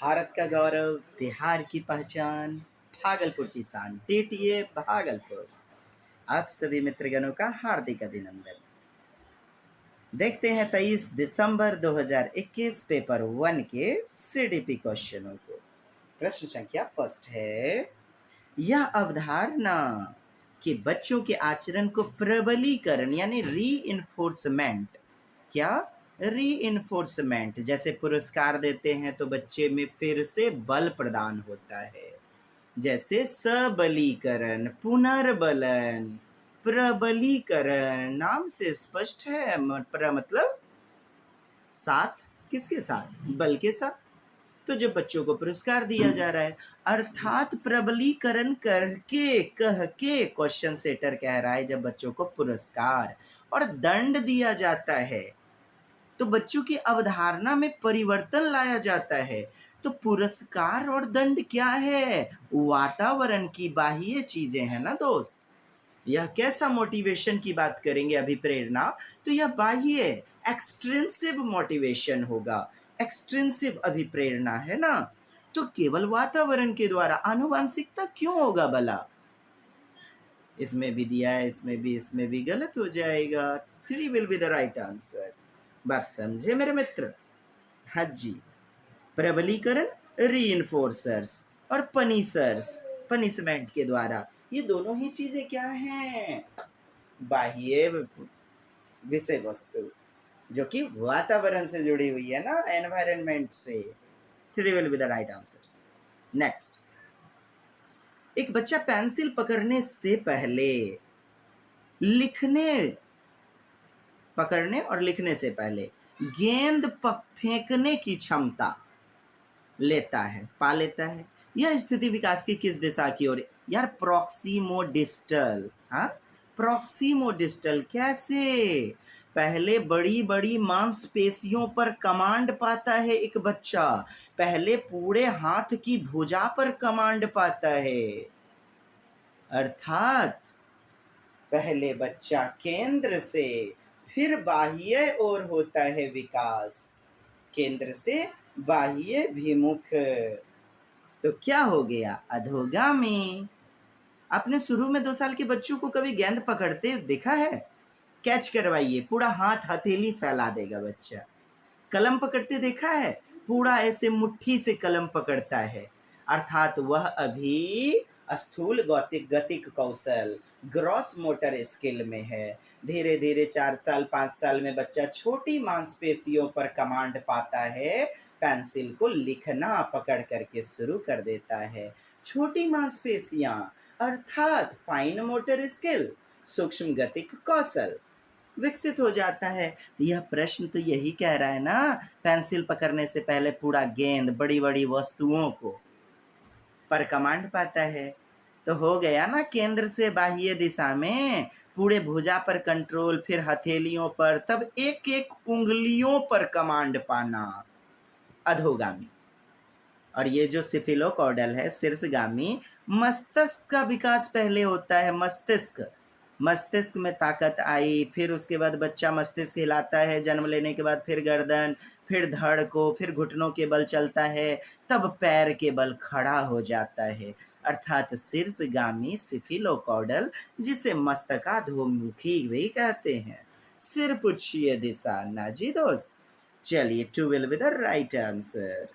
भारत का गौरव, बिहार की पहचान, भागलपुर की शान, टीटीए भागलपुर। आप सभी मित्रगणों का हार्दिक अभिनंदन। देखते हैं 23 दिसंबर 2021 पेपर 1 के सीडीपी क्वेश्चनों को। प्रश्न संख्या फर्स्ट है, यह अवधारणा कि बच्चों के आचरण को प्रबलीकरण यानी रीइंफोर्समेंट, क्या रीइंफोर्समेंट, जैसे पुरस्कार देते हैं तो बच्चे में फिर से बल प्रदान होता है, जैसे सबलीकरण, पुनर्बलन, प्रबलीकरण। नाम से स्पष्ट है, मतलब साथ, किसके साथ? बल के साथ। तो जब बच्चों को पुरस्कार दिया जा रहा है, अर्थात प्रबलीकरण कह के क्वेश्चन सेटर कह रहा है, जब बच्चों को पुरस्कार और दंड दिया जाता है तो बच्चों की अवधारणा में परिवर्तन लाया जाता है। तो पुरस्कार और दंड क्या है? वातावरण की बाह्य चीजें हैं ना दोस्त। यह कैसा मोटिवेशन की बात करेंगे? अभिप्रेरणा, तो यह बाह्य एक्सट्रिंसिव मोटिवेशन होगा, एक्सट्रिंसिव अभिप्रेरणा है ना। तो केवल वातावरण के द्वारा आनुवंशिकता क्यों होगा भला? इसमें भी दिया है, इसमें भी गलत हो जाएगा। 3 will be the right answer. बात समझे मेरे मित्र? हाँ जी, प्रबलीकरण रीइंफोर्सर्स और पनिशर्स, पनिशमेंट के द्वारा। ये दोनों ही चीजें क्या हैं? बाह्य विषय वस्तु जो कि वातावरण से जुड़ी हुई है ना, एनवायरनमेंट से। 3 will be the right answer. Next, एक बच्चा पेंसिल पकड़ने से पहले पकड़ने और लिखने से पहले गेंद फेंकने की क्षमता लेता है, पा लेता है। यह स्थिति विकास की किस दिशा की ओर? यार प्रॉक्सिमोडिस्टल। हाँ, प्रॉक्सिमोडिस्टल। कैसे? पहले बड़ी बड़ी मांसपेशियों पर कमांड पाता है एक बच्चा, पहले पूरे हाथ की भुजा पर कमांड पाता है। अर्थात पहले बच्चा केंद्र से फिर बाह्य ओर होता है विकास, केंद्र से बाह्य विमुख। तो क्या हो गया? अधोगामी। आपने शुरू में 2 साल के बच्चों को कभी गेंद पकड़ते देखा है? कैच करवाइए, पूरा हाथ हथेली फैला देगा बच्चा। कलम पकड़ते देखा है? पूरा ऐसे मुट्ठी से कलम पकड़ता है। अर्थात वह अभी स्थूल गतिक कौशल, ग्रॉस मोटर स्किल में है। धीरे धीरे 4 साल 5 साल में बच्चा छोटी मांसपेशियों पर कमांड पाता है, पेंसिल को लिखना पकड़ करके शुरू कर देता है। छोटी मांसपेशियां अर्थात फाइन मोटर स्किल, सूक्ष्म गतिक कौशल विकसित हो जाता है। यह प्रश्न तो यही कह रहा है ना, पेंसिल पकड़ने से पहले पूरा गेंद, बड़ी बड़ी वस्तुओं को पर कमांड पाता है। तो हो गया ना, केंद्र से बाह्य दिशा में पूरे भुजा पर कंट्रोल, फिर हथेलियों पर, तब एक एक उंगलियों पर कमांड पाना, अधोगामी। और ये जो सिफिलोकॉर्डल है, शीर्षगामी, मस्तिष्क का विकास पहले होता है। मस्तिष्क में ताकत आई, फिर उसके बाद बच्चा मस्तिष्क हिलाता है, जन्म लेने के बाद फिर गर्दन, फिर धड़ को, फिर घुटनों के बल चलता है, तब पैर के बल खड़ा हो जाता है। अर्थात शीर्षगामी सिफिलोकॉर्डल, जिसे मस्तकाधोमुखी भी कहते हैं। सिर पुच्छिए दिशा ना जी दोस्त। चलिए, 2 will be the right answer.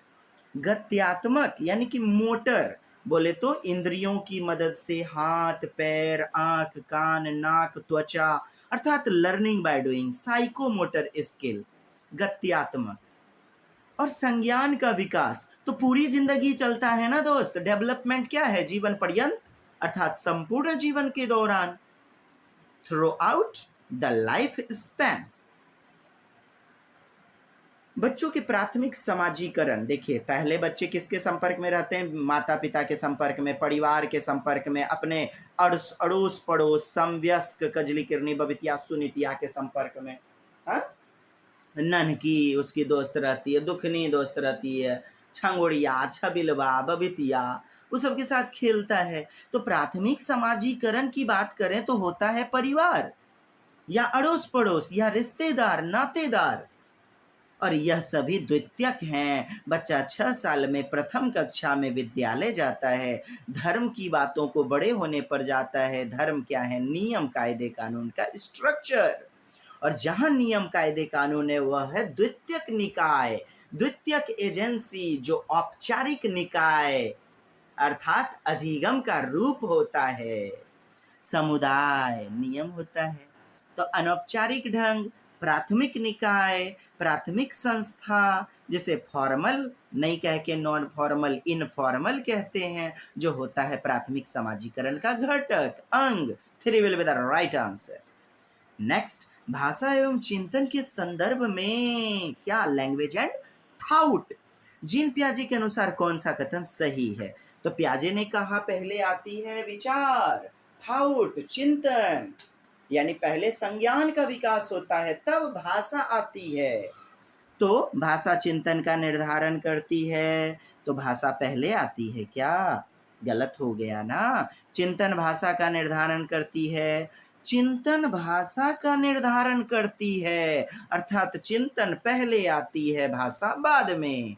गत्यात्मक यानी कि मोटर, बोले तो इंद्रियों की मदद से हाथ, पैर, आंख, कान, नाक, त्वचा, अर्थात learning by doing, psychomotor skill, गत्यात्मक। और संज्ञान का विकास तो पूरी जिंदगी चलता है ना दोस्त। डेवलपमेंट क्या है? जीवन पर्यंत, अर्थात संपूर्ण जीवन के दौरान, through out the life span. बच्चों के प्राथमिक समाजीकरण, देखिए पहले बच्चे किसके संपर्क में रहते हैं? माता पिता के संपर्क में, परिवार के संपर्क में, अपने अड़ोस पड़ोस, समवयस्क, कजली किरनी बबितिया सुनीतिया के संपर्क में। हाँ, नन्हकी उसकी दोस्त रहती है, दुखनी दोस्त रहती है, छंगुड़िया, छबिलवा, बबितिया, उस सब के साथ खेलता है। तो प्राथमिक समाजीकरण की बात करें तो होता है परिवार या अड़ोस पड़ोस या रिश्तेदार, नातेदार। और यह सभी द्वितीयक हैं। बच्चा 6 साल में प्रथम कक्षा में विद्यालय जाता है, धर्म की बातों को बड़े होने पर जाता है। धर्म क्या है? नियम कायदे कानून का स्ट्रक्चर। और जहां नियम कायदे कानून है वह है द्वितीयक निकाय, द्वितीयक एजेंसी, जो औपचारिक निकाय अर्थात अधिगम का रूप होता है। समुदाय नियम होता है। तो अनौपचारिक ढंग प्राथमिक निकाय, प्राथमिक संस्था, जिसे फॉर्मल नहीं कह के नॉन फॉर्मल इनफॉर्मल कहते हैं, जो होता है प्राथमिक समाजीकरण का घटक अंग। 3 will be the right answer. Next, भाषा एवं चिंतन के संदर्भ में क्या? Language and thought. जीन पियाजे के अनुसार कौन सा कथन सही है? तो पियाजे ने कहा पहले आती है विचार, थाउट चिंतन, यानी पहले संज्ञान का विकास होता है तब भाषा आती है। तो भाषा चिंतन का निर्धारण करती है, तो भाषा पहले आती है क्या? गलत हो गया ना। चिंतन भाषा का निर्धारण करती है, चिंतन भाषा का निर्धारण करती है, अर्थात चिंतन पहले आती है, भाषा बाद में।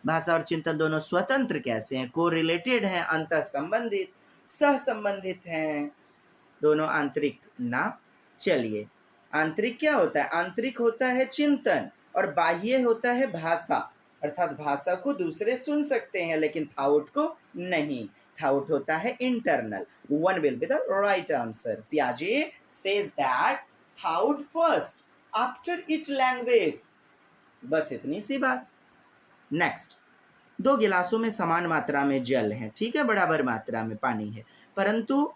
भाषा और चिंतन दोनों स्वतंत्र कैसे हैं? कोरिलेटेड हैं, अंतः संबंधित, सह संबंधित हैं, दोनों आंतरिक ना। चलिए, आंतरिक क्या होता है? आंतरिक होता है चिंतन और बाह्य होता है भाषा, अर्थात भाषा को दूसरे सुन सकते हैं लेकिन थाउट को नहीं। थाउट होता है internal. 1 will be the right answer. पियाजे says that thought first, after it language. बस इतनी सी बात। नेक्स्ट, 2 गिलासों में समान मात्रा में जल है, ठीक है, बराबर मात्रा में पानी है, परंतु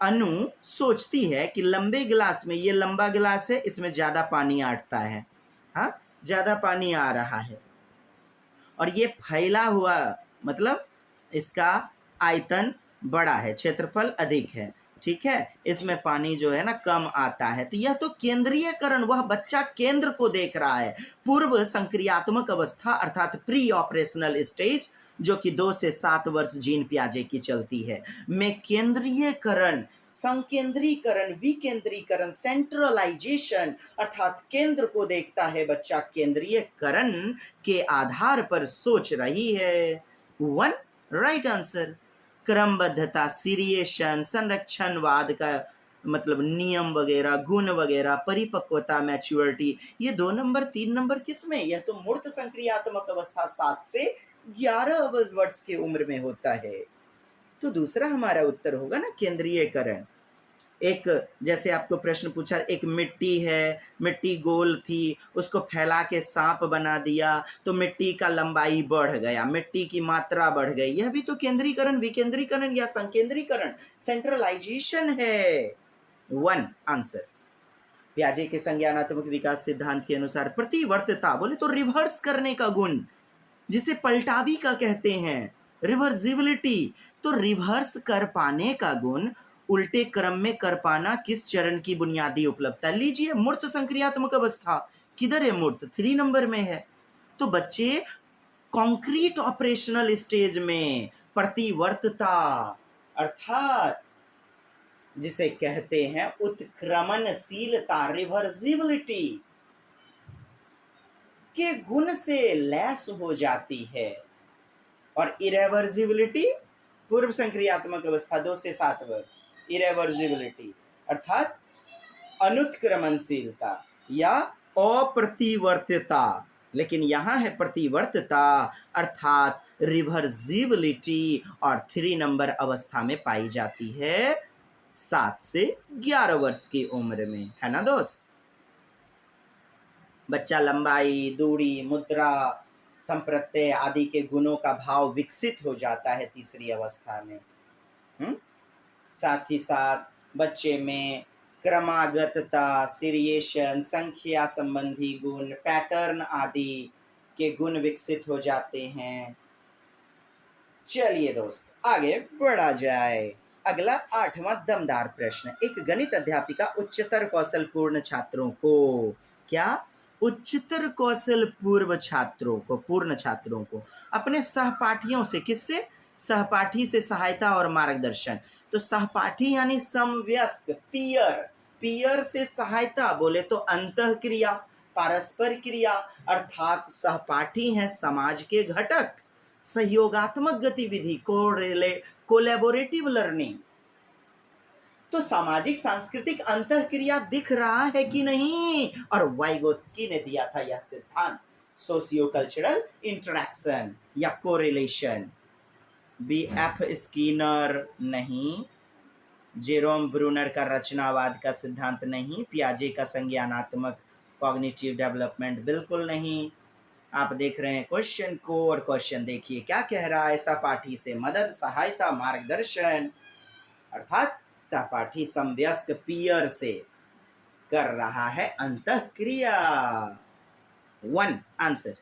अनु सोचती है कि लंबे गिलास में, ये लंबा गिलास है, इसमें ज्यादा पानी अटता है, हाँ, ज्यादा पानी आ रहा है, और ये फैला हुआ मतलब इसका आयतन बड़ा है, क्षेत्रफल अधिक है, ठीक है, इसमें पानी जो है ना कम आता है। तो यह तो केंद्रीयकरण, वह बच्चा केंद्र को देख रहा है। पूर्व संक्रियात्मक अवस्था अर्थात प्री ऑपरेशनल स्टेज, जो कि 2 से 7 वर्ष जीन पियाजे की चलती है, में केंद्रीयकरण, संकेंद्रीकरण, विकेंद्रीकरण, सेंट्रलाइजेशन, अर्थात केंद्र को देखता है बच्चा, केंद्रीयकरण के आधार पर सोच रही है। 1 राइट आंसर। क्रमबद्धता, सीरिएशन, संरक्षणवाद का मतलब नियम वगैरह, गुण वगैरह, परिपक्वता, मैच्योरिटी, ये 2 नंबर 3 नंबर किस में? यह तो मूर्त संक्रियात्मक अवस्था 7 से 11 वर्ष की उम्र में होता है। तो दूसरा हमारा उत्तर होगा ना केंद्रीयकरण। एक, जैसे आपको प्रश्न पूछा, एक मिट्टी है, मिट्टी गोल थी, उसको फैला के सांप बना दिया तो मिट्टी का लंबाई बढ़ गया, मिट्टी की मात्रा बढ़ गई, यह भी तो केंद्रीकरण, विकेंद्रीकरण या संकेंद्रीकरण, सेंट्रलाइजेशन है। 1 आंसर। पियाजे के संज्ञानात्मक विकास सिद्धांत के अनुसार प्रतिवर्तता बोले तो रिवर्स करने का गुण, जिसे पलटावी का कहते हैं, रिवर्सिबिलिटी, तो रिवर्स कर पाने का गुण, उल्टे क्रम में कर पाना किस चरण की बुनियादी उपलब्धता? लीजिए, मूर्त संक्रियात्मक अवस्था, किधर है मूर्त? 3 नंबर में है। तो बच्चे कॉन्क्रीट ऑपरेशनल स्टेज में प्रतिवर्तता अर्थात जिसे कहते हैं उत्क्रमणशीलता, रिवर्सिबिलिटी के गुण से लैस हो जाती है, और इरेवर्सिबिलिटी पूर्व संक्रियात्मक अवस्था 2 से 7 वर्ष, इरेवर्सिबिलिटी अर्थात अनुत्क्रमणशीलता या अप्रतिवर्त्यता, लेकिन यहां है प्रतिवर्तता अर्थात रिवर्सिबिलिटी, और 3 नंबर अवस्था में पाई जाती है 7 से 11 वर्ष की उम्र में, है ना दोस्त। बच्चा लंबाई, दूरी, मुद्रा, संप्रत्यय आदि के गुणों का भाव विकसित हो जाता है तीसरी अवस्था में। साथ ही साथ बच्चे में क्रमागतता, सीरिएशन, संख्या संबंधी गुण, पैटर्न आदि के गुण विकसित हो जाते हैं। चलिए दोस्त, आगे बढ़ा जाए। अगला 8वां दमदार प्रश्न। एक गणित अध्यापिका उच्चतर कौशल पूर्ण छात्रों को, क्या? उच्चतर कौशल पूर्ण छात्रों को अपने सहपाठियों से, किससे? सहपाठी से सहायता और मार्गदर्शन। तो सहपाठी यानी समवयस्क, पीयर, पीयर से सहायता बोले तो अंतःक्रिया, पारस्पर क्रिया अर्थात सहपाठी हैं समाज के घटक। सहयोगात्मक गतिविधि कोलैबोरेटिव लर्निंग। तो सामाजिक सांस्कृतिक अंतःक्रिया दिख रहा है कि नहीं? और वाइगोत्स्की ने दिया था यह सिद्धांत, सोशियो कल्चरल इंटरेक्शन या कोरिलेशन। B.F. स्किनर नहीं, जेरोम ब्रूनर का रचनावाद का सिद्धांत नहीं, पियाजे का संज्ञानात्मक कॉग्निटिव डेवलपमेंट बिल्कुल नहीं। आप देख रहे हैं क्वेश्चन को, और क्वेश्चन देखिए क्या कह रहा है। सहपाठी से मदद, सहायता, मार्गदर्शन, अर्थात सहपाठी समवयस्क पीयर से कर रहा है अंतःक्रिया। 1 आंसर।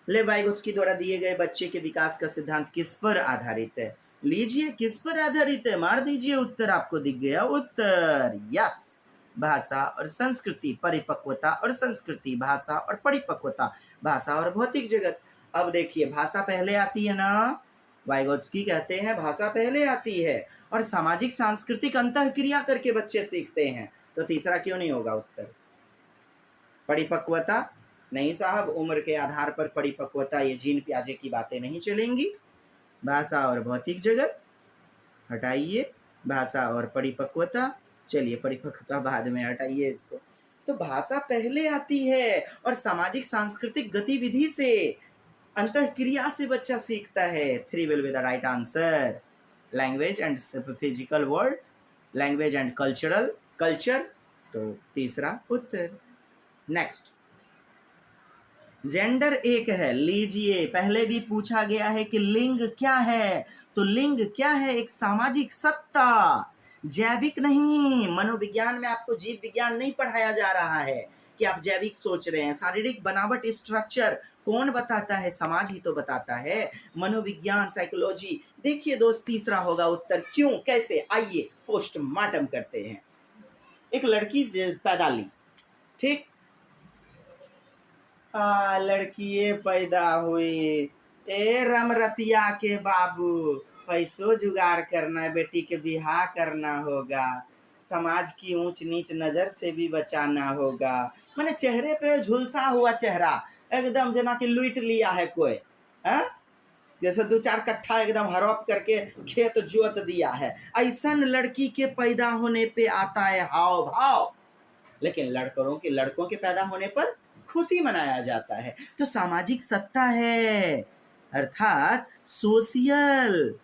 लेवाइगोत्स्की द्वारा दिए गए बच्चे के विकास का सिद्धांत किस पर आधारित है? लीजिए किस पर आधारित है, मार दीजिए उत्तर। आपको दिख गया उत्तर, यस। भाषा और संस्कृति, परिपक्वता और संस्कृति, भाषा और परिपक्वता, भाषा और भौतिक जगत। अब देखिए भाषा पहले आती है ना, वाइगोत्स्की कहते हैं भाषा पहले आती है, और सामाजिक सांस्कृतिक अंतःक्रिया करके बच्चे सीखते हैं, तो तीसरा क्यों नहीं होगा उत्तर? परिपक्वता नहीं साहब, उम्र के आधार पर परिपक्वता, ये जीन पियाजे की बातें नहीं चलेंगी। भाषा और भौतिक जगत हटाइए, भाषा और परिपक्वता, चलिए परिपक्वता बाद में हटाइए इसको। तो भाषा पहले आती है, और सामाजिक सांस्कृतिक गतिविधि से, अंतःक्रिया से बच्चा सीखता है। 3 will be the right answer. Language and physical world, language and culture, तो तीसरा उत्तर। नेक्स्ट, जेंडर एक है। लीजिए पहले भी पूछा गया है कि लिंग क्या है, तो लिंग क्या है? एक सामाजिक सत्ता, जैविक नहीं। मनोविज्ञान में आपको जीव विज्ञान नहीं पढ़ाया जा रहा है कि आप जैविक सोच रहे हैं। शारीरिक बनावट, स्ट्रक्चर कौन बताता है? समाज ही तो बताता है। मनोविज्ञान, साइकोलॉजी। देखिए दोस्त, तीसरा होगा उत्तर। क्यों, कैसे? आइए पोस्टमार्टम करते हैं। एक लड़की पैदा ली, ठीक, लड़किए पैदा हुई। ए रमरतिया के बाबू, पैसों जुगाड़ करना है, बेटी के बिहार करना होगा, समाज की ऊंच नीच नजर से भी बचाना होगा। मैंने चेहरे पे झुलसा हुआ चेहरा, एकदम जना कि लूट लिया है कोई, है? जैसे 2-4 कट्ठा एकदम हड़प करके खेत जोत दिया है। ऐसा लड़की के पैदा होने पे आता है हाव भाव, लेकिन लड़कों के पैदा होने पर खुशी मनाया जाता है। तो सामाजिक सत्ता है, अर्थात सोशल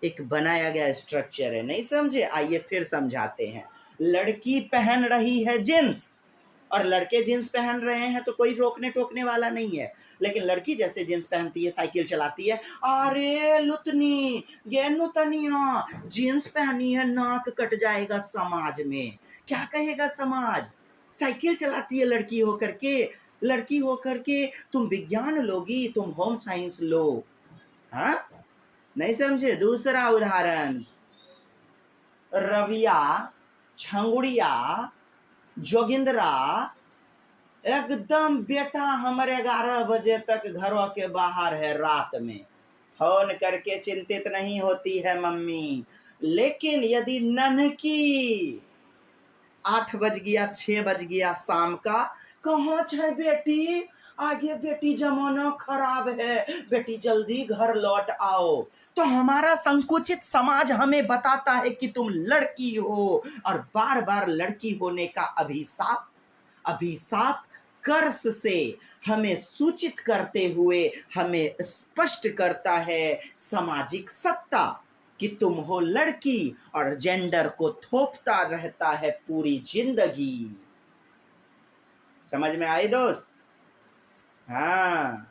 एक बनाया गया स्ट्रक्चर है। नहीं समझे? आइए फिर समझाते हैं। लड़की पहन रही है जींस, और लड़के जींस पहन रहे हैं, तो कोई रोकने टोकने वाला नहीं है। लेकिन लड़की जैसे जींस पहनती है, साइकिल चलाती है, अरे लुतनी गेनुतनिया जींस पहनी है, नाक कट जाएगा समाज में, क्या कहेगा समाज? साइकिल चलाती है लड़की होकर के तुम विज्ञान लोगी, तुम होम साइंस लो। हाँ, नहीं समझे? दूसरा उदाहरण, रविया, छंगुड़िया, जोगिंद्रा, एकदम बेटा हमारे 11 बजे तक घरों के बाहर है, रात में फोन करके चिंतित नहीं होती है मम्मी। लेकिन यदि नन्हकी 8 बज गया, 6 बज गया शाम का, कहाँ है बेटी? आगे बेटी जमाना खराब है, बेटी जल्दी घर लौट आओ। तो हमारा संकुचित समाज हमें बताता है कि तुम लड़की हो, और बार बार लड़की होने का अभिशाप कर्स से हमें सूचित करते हुए हमें स्पष्ट करता है सामाजिक सत्ता कि तुम हो लड़की, और जेंडर को थोपता रहता है पूरी जिंदगी। समझ में आई दोस्त? हाँ,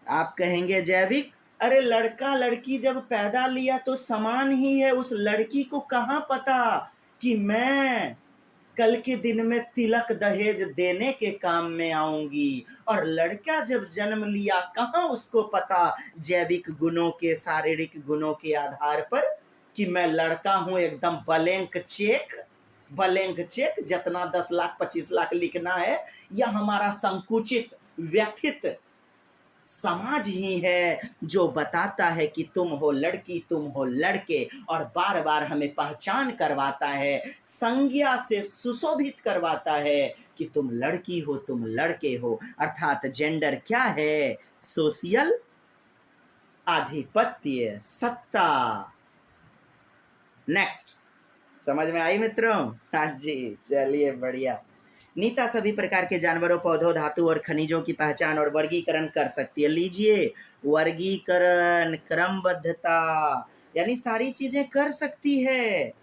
आप कहेंगे जैविक, अरे लड़का लड़की जब पैदा लिया तो समान ही है। उस लड़की को कहाँ पता कि मैं कल के दिन में तिलक दहेज देने के काम में आऊंगी, और लड़का जब जन्म लिया कहाँ उसको पता जैविक गुणों के, शारीरिक गुणों के आधार पर कि मैं लड़का हूं। एकदम ब्लैंक चेक, जितना 10 लाख 25 लाख लिखना है, यह हमारा संकुचित व्यथित समाज ही है जो बताता है कि तुम हो लड़की, तुम हो लड़के, और बार बार हमें पहचान करवाता है, संज्ञा से सुशोभित करवाता है कि तुम लड़की हो, तुम लड़के हो। अर्थात जेंडर क्या है? सोशल आधिपत्य, सत्ता। नेक्स्ट, समझ में आई मित्रों? हाँ जी, चलिए बढ़िया। नीता सभी प्रकार के जानवरों, पौधों, धातु और खनिजों की पहचान और वर्गीकरण कर सकती है। लीजिए, वर्गीकरण, क्रमबद्धता, यानी सारी चीजें कर सकती है।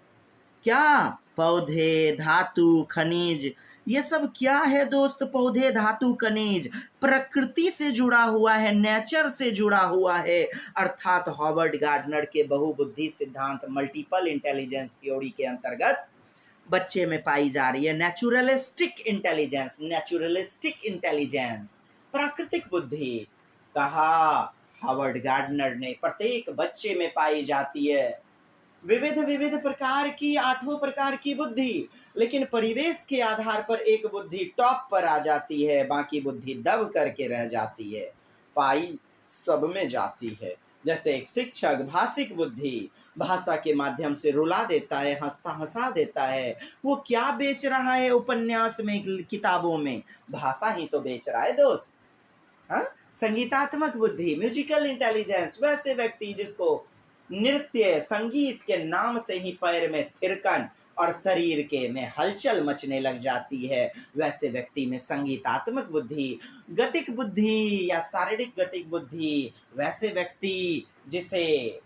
क्या? पौधे, धातु, खनिज, ये सब क्या है दोस्त? पौधे, धातु, खनिज प्रकृति से जुड़ा हुआ है, नेचर से जुड़ा हुआ है। अर्थात हॉवर्ड गार्डनर के बहुबुद्धि सिद्धांत, मल्टीपल इंटेलिजेंस थ्योरी के अंतर्गत बच्चे में पाई जा रही है नेचुरलिस्टिक इंटेलिजेंस। नेचुरलिस्टिक इंटेलिजेंस, प्राकृतिक बुद्धि, कहा हॉवर्ड गार्डनर ने, प्रत्येक बच्चे में पाई जाती है। विविध विविध प्रकार की, 8 प्रकार की बुद्धि, लेकिन परिवेश के आधार पर एक बुद्धि टॉप पर आ जाती है, बाकी बुद्धि दब करके रह जाती है, पाई सब में जाती है। जैसे एक शिक्षक भाषिक बुद्धि, भाषा के माध्यम से रुला देता है, हंसा देता है। वो क्या बेच रहा है उपन्यास में, किताबों में? भाषा ही तो बेच रहा है दोस्त। हाँ, संगीतात्मक बुद्धि, म्यूजिकल इंटेलिजेंस, वैसे व्यक्ति जिसको नृत्य, संगीत के नाम से ही पैर में थिरकन और शरीर के में हलचल मचने लग जाती है, वैसे व्यक्ति में संगीतात्मक बुद्धि। गतिक बुद्धि या शारीरिक गतिक बुद्धि, वैसे व्यक्ति जिसे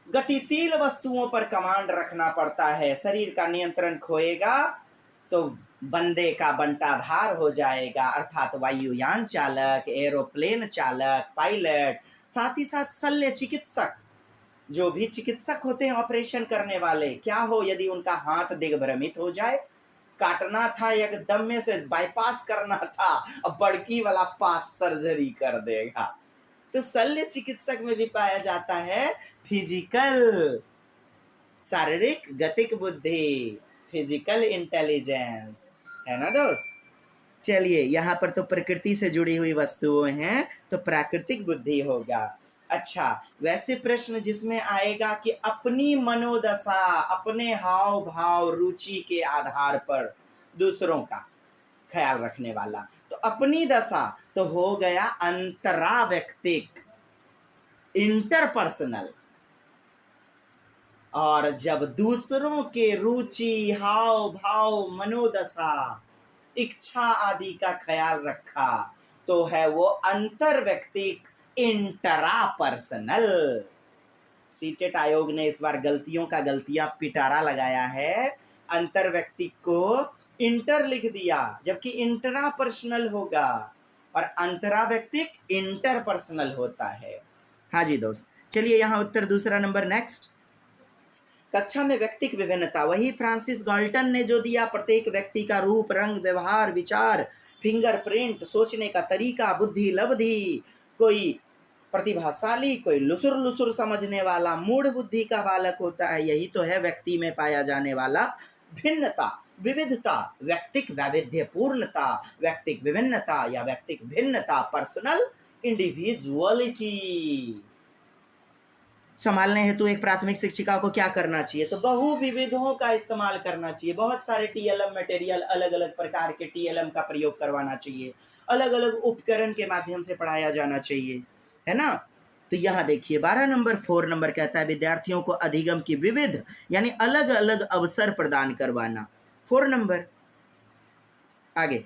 गतिशील वस्तुओं पर कमांड रखना पड़ता है, शरीर का नियंत्रण खोएगा तो बंदे का बंटाधार हो जाएगा। अर्थात वायुयान चालक, एरोप्लेन चालक, पायलट, साथ ही साथ शल्य चिकित्सक, जो भी चिकित्सक होते हैं ऑपरेशन करने वाले, क्या हो यदि उनका हाथ दिग्भ्रमित हो जाए, काटना था एकदम में से बाईपास करना था, अब बड़की वाला पास सर्जरी कर देगा। तो शल्य चिकित्सक में भी पाया जाता है फिजिकल, शारीरिक गतिक बुद्धि, फिजिकल इंटेलिजेंस, है ना दोस्त? चलिए, यहाँ पर तो प्रकृति से जुड़ी हुई वस्तुएं हैं, तो प्राकृतिक बुद्धि होगा। अच्छा, वैसे प्रश्न जिसमें आएगा कि अपनी मनोदशा, अपने हाव भाव, रुचि के आधार पर दूसरों का ख्याल रखने वाला, तो अपनी दशा तो हो गया अंतराव्यक्तिक, इंटरपर्सनल। और जब दूसरों के रुचि, हाव भाव, मनोदशा, इच्छा आदि का ख्याल रखा, तो है वो अंतर्व्यक्तिक, इंटरापर्सनल। सीटेट आयोग ने इस बार गलतियां पिटारा लगाया है। अंतर्व्यक्तिक को इंटर लिख दिया, जबकि इंटरापर्सनल होगा, और अंतराव्यक्तिक इंटरपर्सनल होता है। हाँ जी दोस्त, चलिए यहाँ उत्तर दूसरा नंबर। नेक्स्ट, कक्षा में व्यक्तिक विभिन्नता, वही फ्रांसिस गाल्टन ने जो दिया, प्रत्येक व्यक्ति का रूप, रंग, व्यवहार, विचार, फिंगरप्रिंट, सोचने का तरीका, बुद्धि लब्धि, कोई प्रतिभाशाली, कोई लुसुर लुसुर समझने वाला, मूढ़ बुद्धि का बालक होता है। यही तो है व्यक्ति में पाया जाने वाला भिन्नता, विविधता, व्यक्तिक वैविध्यपूर्णता, व्यक्तिक विभिन्नता या व्यक्तिक भिन्नता, पर्सनल इंडिविजुअलिटी। संभालने हेतु एक प्राथमिक शिक्षिका को क्या करना चाहिए? तो बहुविविधों का इस्तेमाल करना चाहिए, बहुत सारे टीएलएम मटेरियल, अलग अलग प्रकार के टीएलएम का प्रयोग करवाना चाहिए, अलग अलग उपकरण के माध्यम से पढ़ाया जाना चाहिए, है ना? तो यहाँ देखिए 12 नंबर, 4 नंबर कहता है विद्यार्थियों को अधिगम की विविध यानी अलग अलग अवसर प्रदान करवाना। 4 नंबर आगे,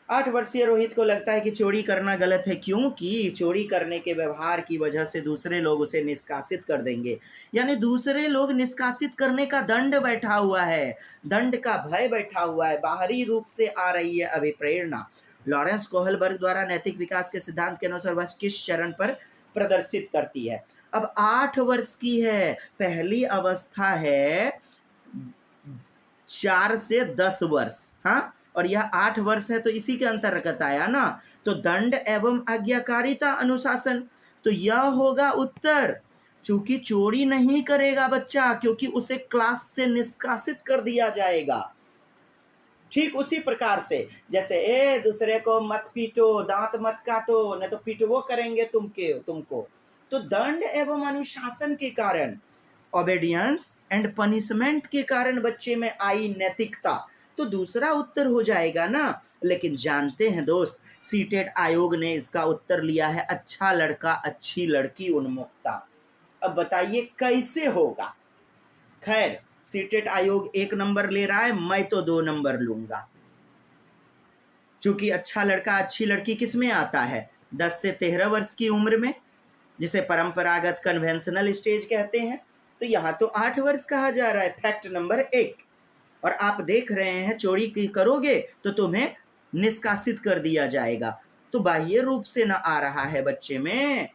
8 वर्षीय रोहित को लगता है कि चोरी करना गलत है, क्योंकि चोरी करने के व्यवहार की वजह से दूसरे लोग उसे निष्कासित कर देंगे, यानी दूसरे लोग निष्कासित करने का दंड बैठा हुआ है, दंड का भय बैठा हुआ है, बाहरी रूप से आ रही है अभिप्रेरणा। लॉरेंस कोहलबर्ग द्वारा नैतिक विकास के सिद्धांत के अनुसार वह किस चरण पर प्रदर्शित करती है? अब 8 वर्ष की है, पहली अवस्था है 4 से 10 वर्ष, हाँ, और यह 8 वर्ष है, तो इसी के अंतर्गत आया ना। तो दंड एवं आज्ञाकारिता अनुशासन, तो यह होगा उत्तर। चूंकि चोरी नहीं करेगा बच्चा, क्योंकि उसे क्लास से निष्कासित कर दिया जाएगा। ठीक उसी प्रकार से जैसे ए दूसरे को मत पीटो, दांत मत काटो, नहीं तो पीटवो करेंगे तुमको। तो दंड एवं अनुशासन के कारण, ओबेडियंस एंड पनिशमेंट के कारण बच्चे में आई नैतिकता, तो दूसरा उत्तर हो जाएगा ना। लेकिन जानते हैं दोस्त, सीटेट आयोग ने इसका उत्तर लिया है अच्छा लड़का अच्छी लड़की उन्मुक्ता। अब बताइए कैसे होगा। खैर सीटेट आयोग 1 नंबर ले रहा है, मैं तो 2 नंबर लूंगा, क्योंकि अच्छा लड़का अच्छी लड़की किस में आता है, 10 से 13 वर्ष की उम्र में, जिसे परंपरागत कन्वेंशनल स्टेज कहते हैं। तो यहाँ तो 8 वर्ष कहा जा रहा है, फैक्ट नंबर 1। और आप देख रहे हैं चोरी की करोगे तो तुम्हें निष्कासित कर दिया जाएगा। तो बाह्य रूप से ना आ रहा है बच्चे में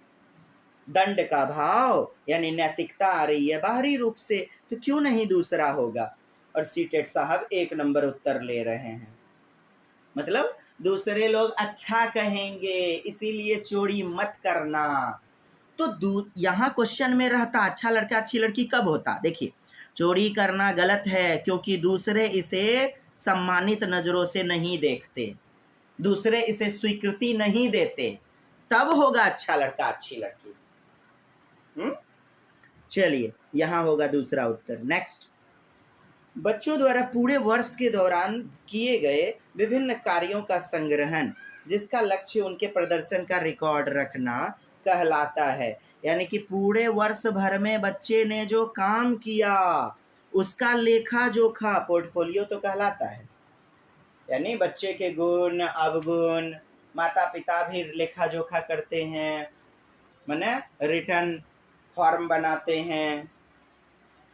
दंड का भाव, यानी नैतिकता आ रही है बाहरी रूप से, तो क्यों नहीं दूसरा होगा। और सीटेट साहब 1 नंबर उत्तर ले रहे हैं, मतलब दूसरे लोग अच्छा कहेंगे इसीलिए चोरी मत करना। तो यहाँ क्वेश्चन में रहता अच्छा लड़का अच्छी लड़की कब होता। देखिए चोरी करना गलत है क्योंकि दूसरे इसे सम्मानित नजरों से नहीं देखते, दूसरे इसे स्वीकृति नहीं देते, तब होगा अच्छा लड़का अच्छी लड़की। चलिए यहां होगा दूसरा उत्तर। नेक्स्ट, बच्चों द्वारा पूरे वर्ष के दौरान किए गए विभिन्न कार्यों का संग्रहण जिसका लक्ष्य उनके प्रदर्शन का रिकॉर्ड रखना कहलाता है। यानी कि पूरे वर्ष भर में बच्चे ने जो काम किया उसका लेखा जोखा पोर्टफोलियो तो कहलाता है। यानी बच्चे के गुण अवगुण माता पिता भी लेखा जोखा करते हैं, माने रिटर्न फॉर्म बनाते हैं,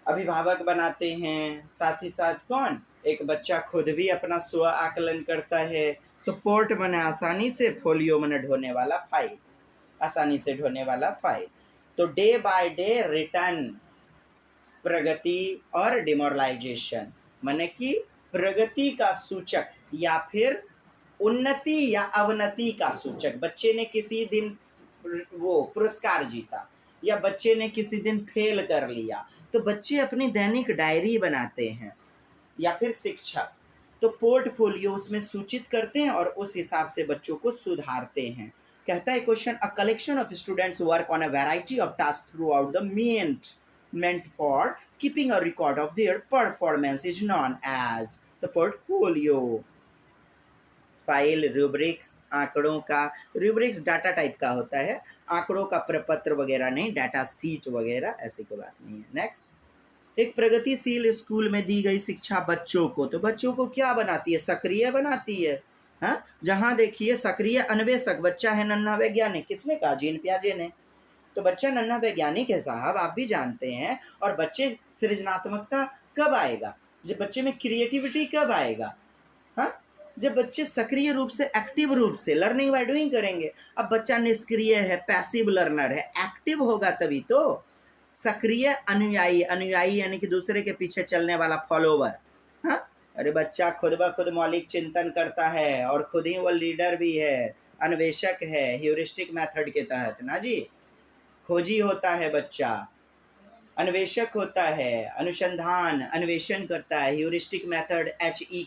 अभिभावक बनाते हैं, साथ ही साथ कौन, एक बच्चा खुद भी अपना स्व आकलन करता है। तो पोर्ट माने आसानी से, फोलियो माने ढोने वाला फाइल, आसानी से ढोने वाला फाइल। तो डे बाय डे रिटर्न, प्रगति और डिमोरलाइजेशन माने कि प्रगति का सूचक या फिर उन्नति या अवनति का सूचक। बच्चे ने किसी दिन वो पुरस्कार जीता या बच्चे ने किसी दिन फेल कर लिया, तो बच्चे अपनी दैनिक डायरी बनाते हैं या फिर शिक्षक तो पोर्टफोलियो उसमें सूचित करते हैं और उस हिसाब से बच्चों को सुधारते हैं। कहता है question, a collection of students work on a variety of task through out the meant for keeping a record of their performance is known as the portfolio। File, rubrics, आंकड़ों का, रूब्रिक्स डाटा टाइप का होता है, आंकड़ों का प्रपत्र वगैरह नहीं, डाटा सीट वगैरह ऐसी कोई बात नहीं है। नेक्स्ट, एक प्रगतिशील स्कूल में दी गई शिक्षा बच्चों को, तो बच्चों को क्या बनाती है, सक्रिय बनाती है। हाँ, जहां देखिए सक्रिय अन्वेषक, बच्चा है नन्हा वैज्ञानिक, किसने कहा, जीन पियाजे ने। तो बच्चा नन्हा वैज्ञानिक है साहब, आप भी जानते हैं। और बच्चे सृजनात्मकता कब आएगा, जब बच्चे में क्रिएटिविटी कब आएगा, हाँ, जब बच्चे सक्रिय रूप से, एक्टिव रूप से लर्निंग बाय डूइंग करेंगे। अब बच्चा निष्क्रिय है, पैसिव लर्नर है, एक्टिव होगा तभी तो। सक्रिय अनुयायी, अनुयायी यानी कि दूसरे के पीछे चलने वाला, फॉलोवर। हाँ, अरे बच्चा खुद ब खुद मौलिक चिंतन करता है और खुद ही वो लीडर भी है, अन्वेषक है, ह्यूरिस्टिक मेथड के तहत ना जी, खोजी होता है बच्चा, अन्वेषक होता है, अनुसंधान अन्वेषण करता है, ह्यूरिस्टिक मेथड H.E.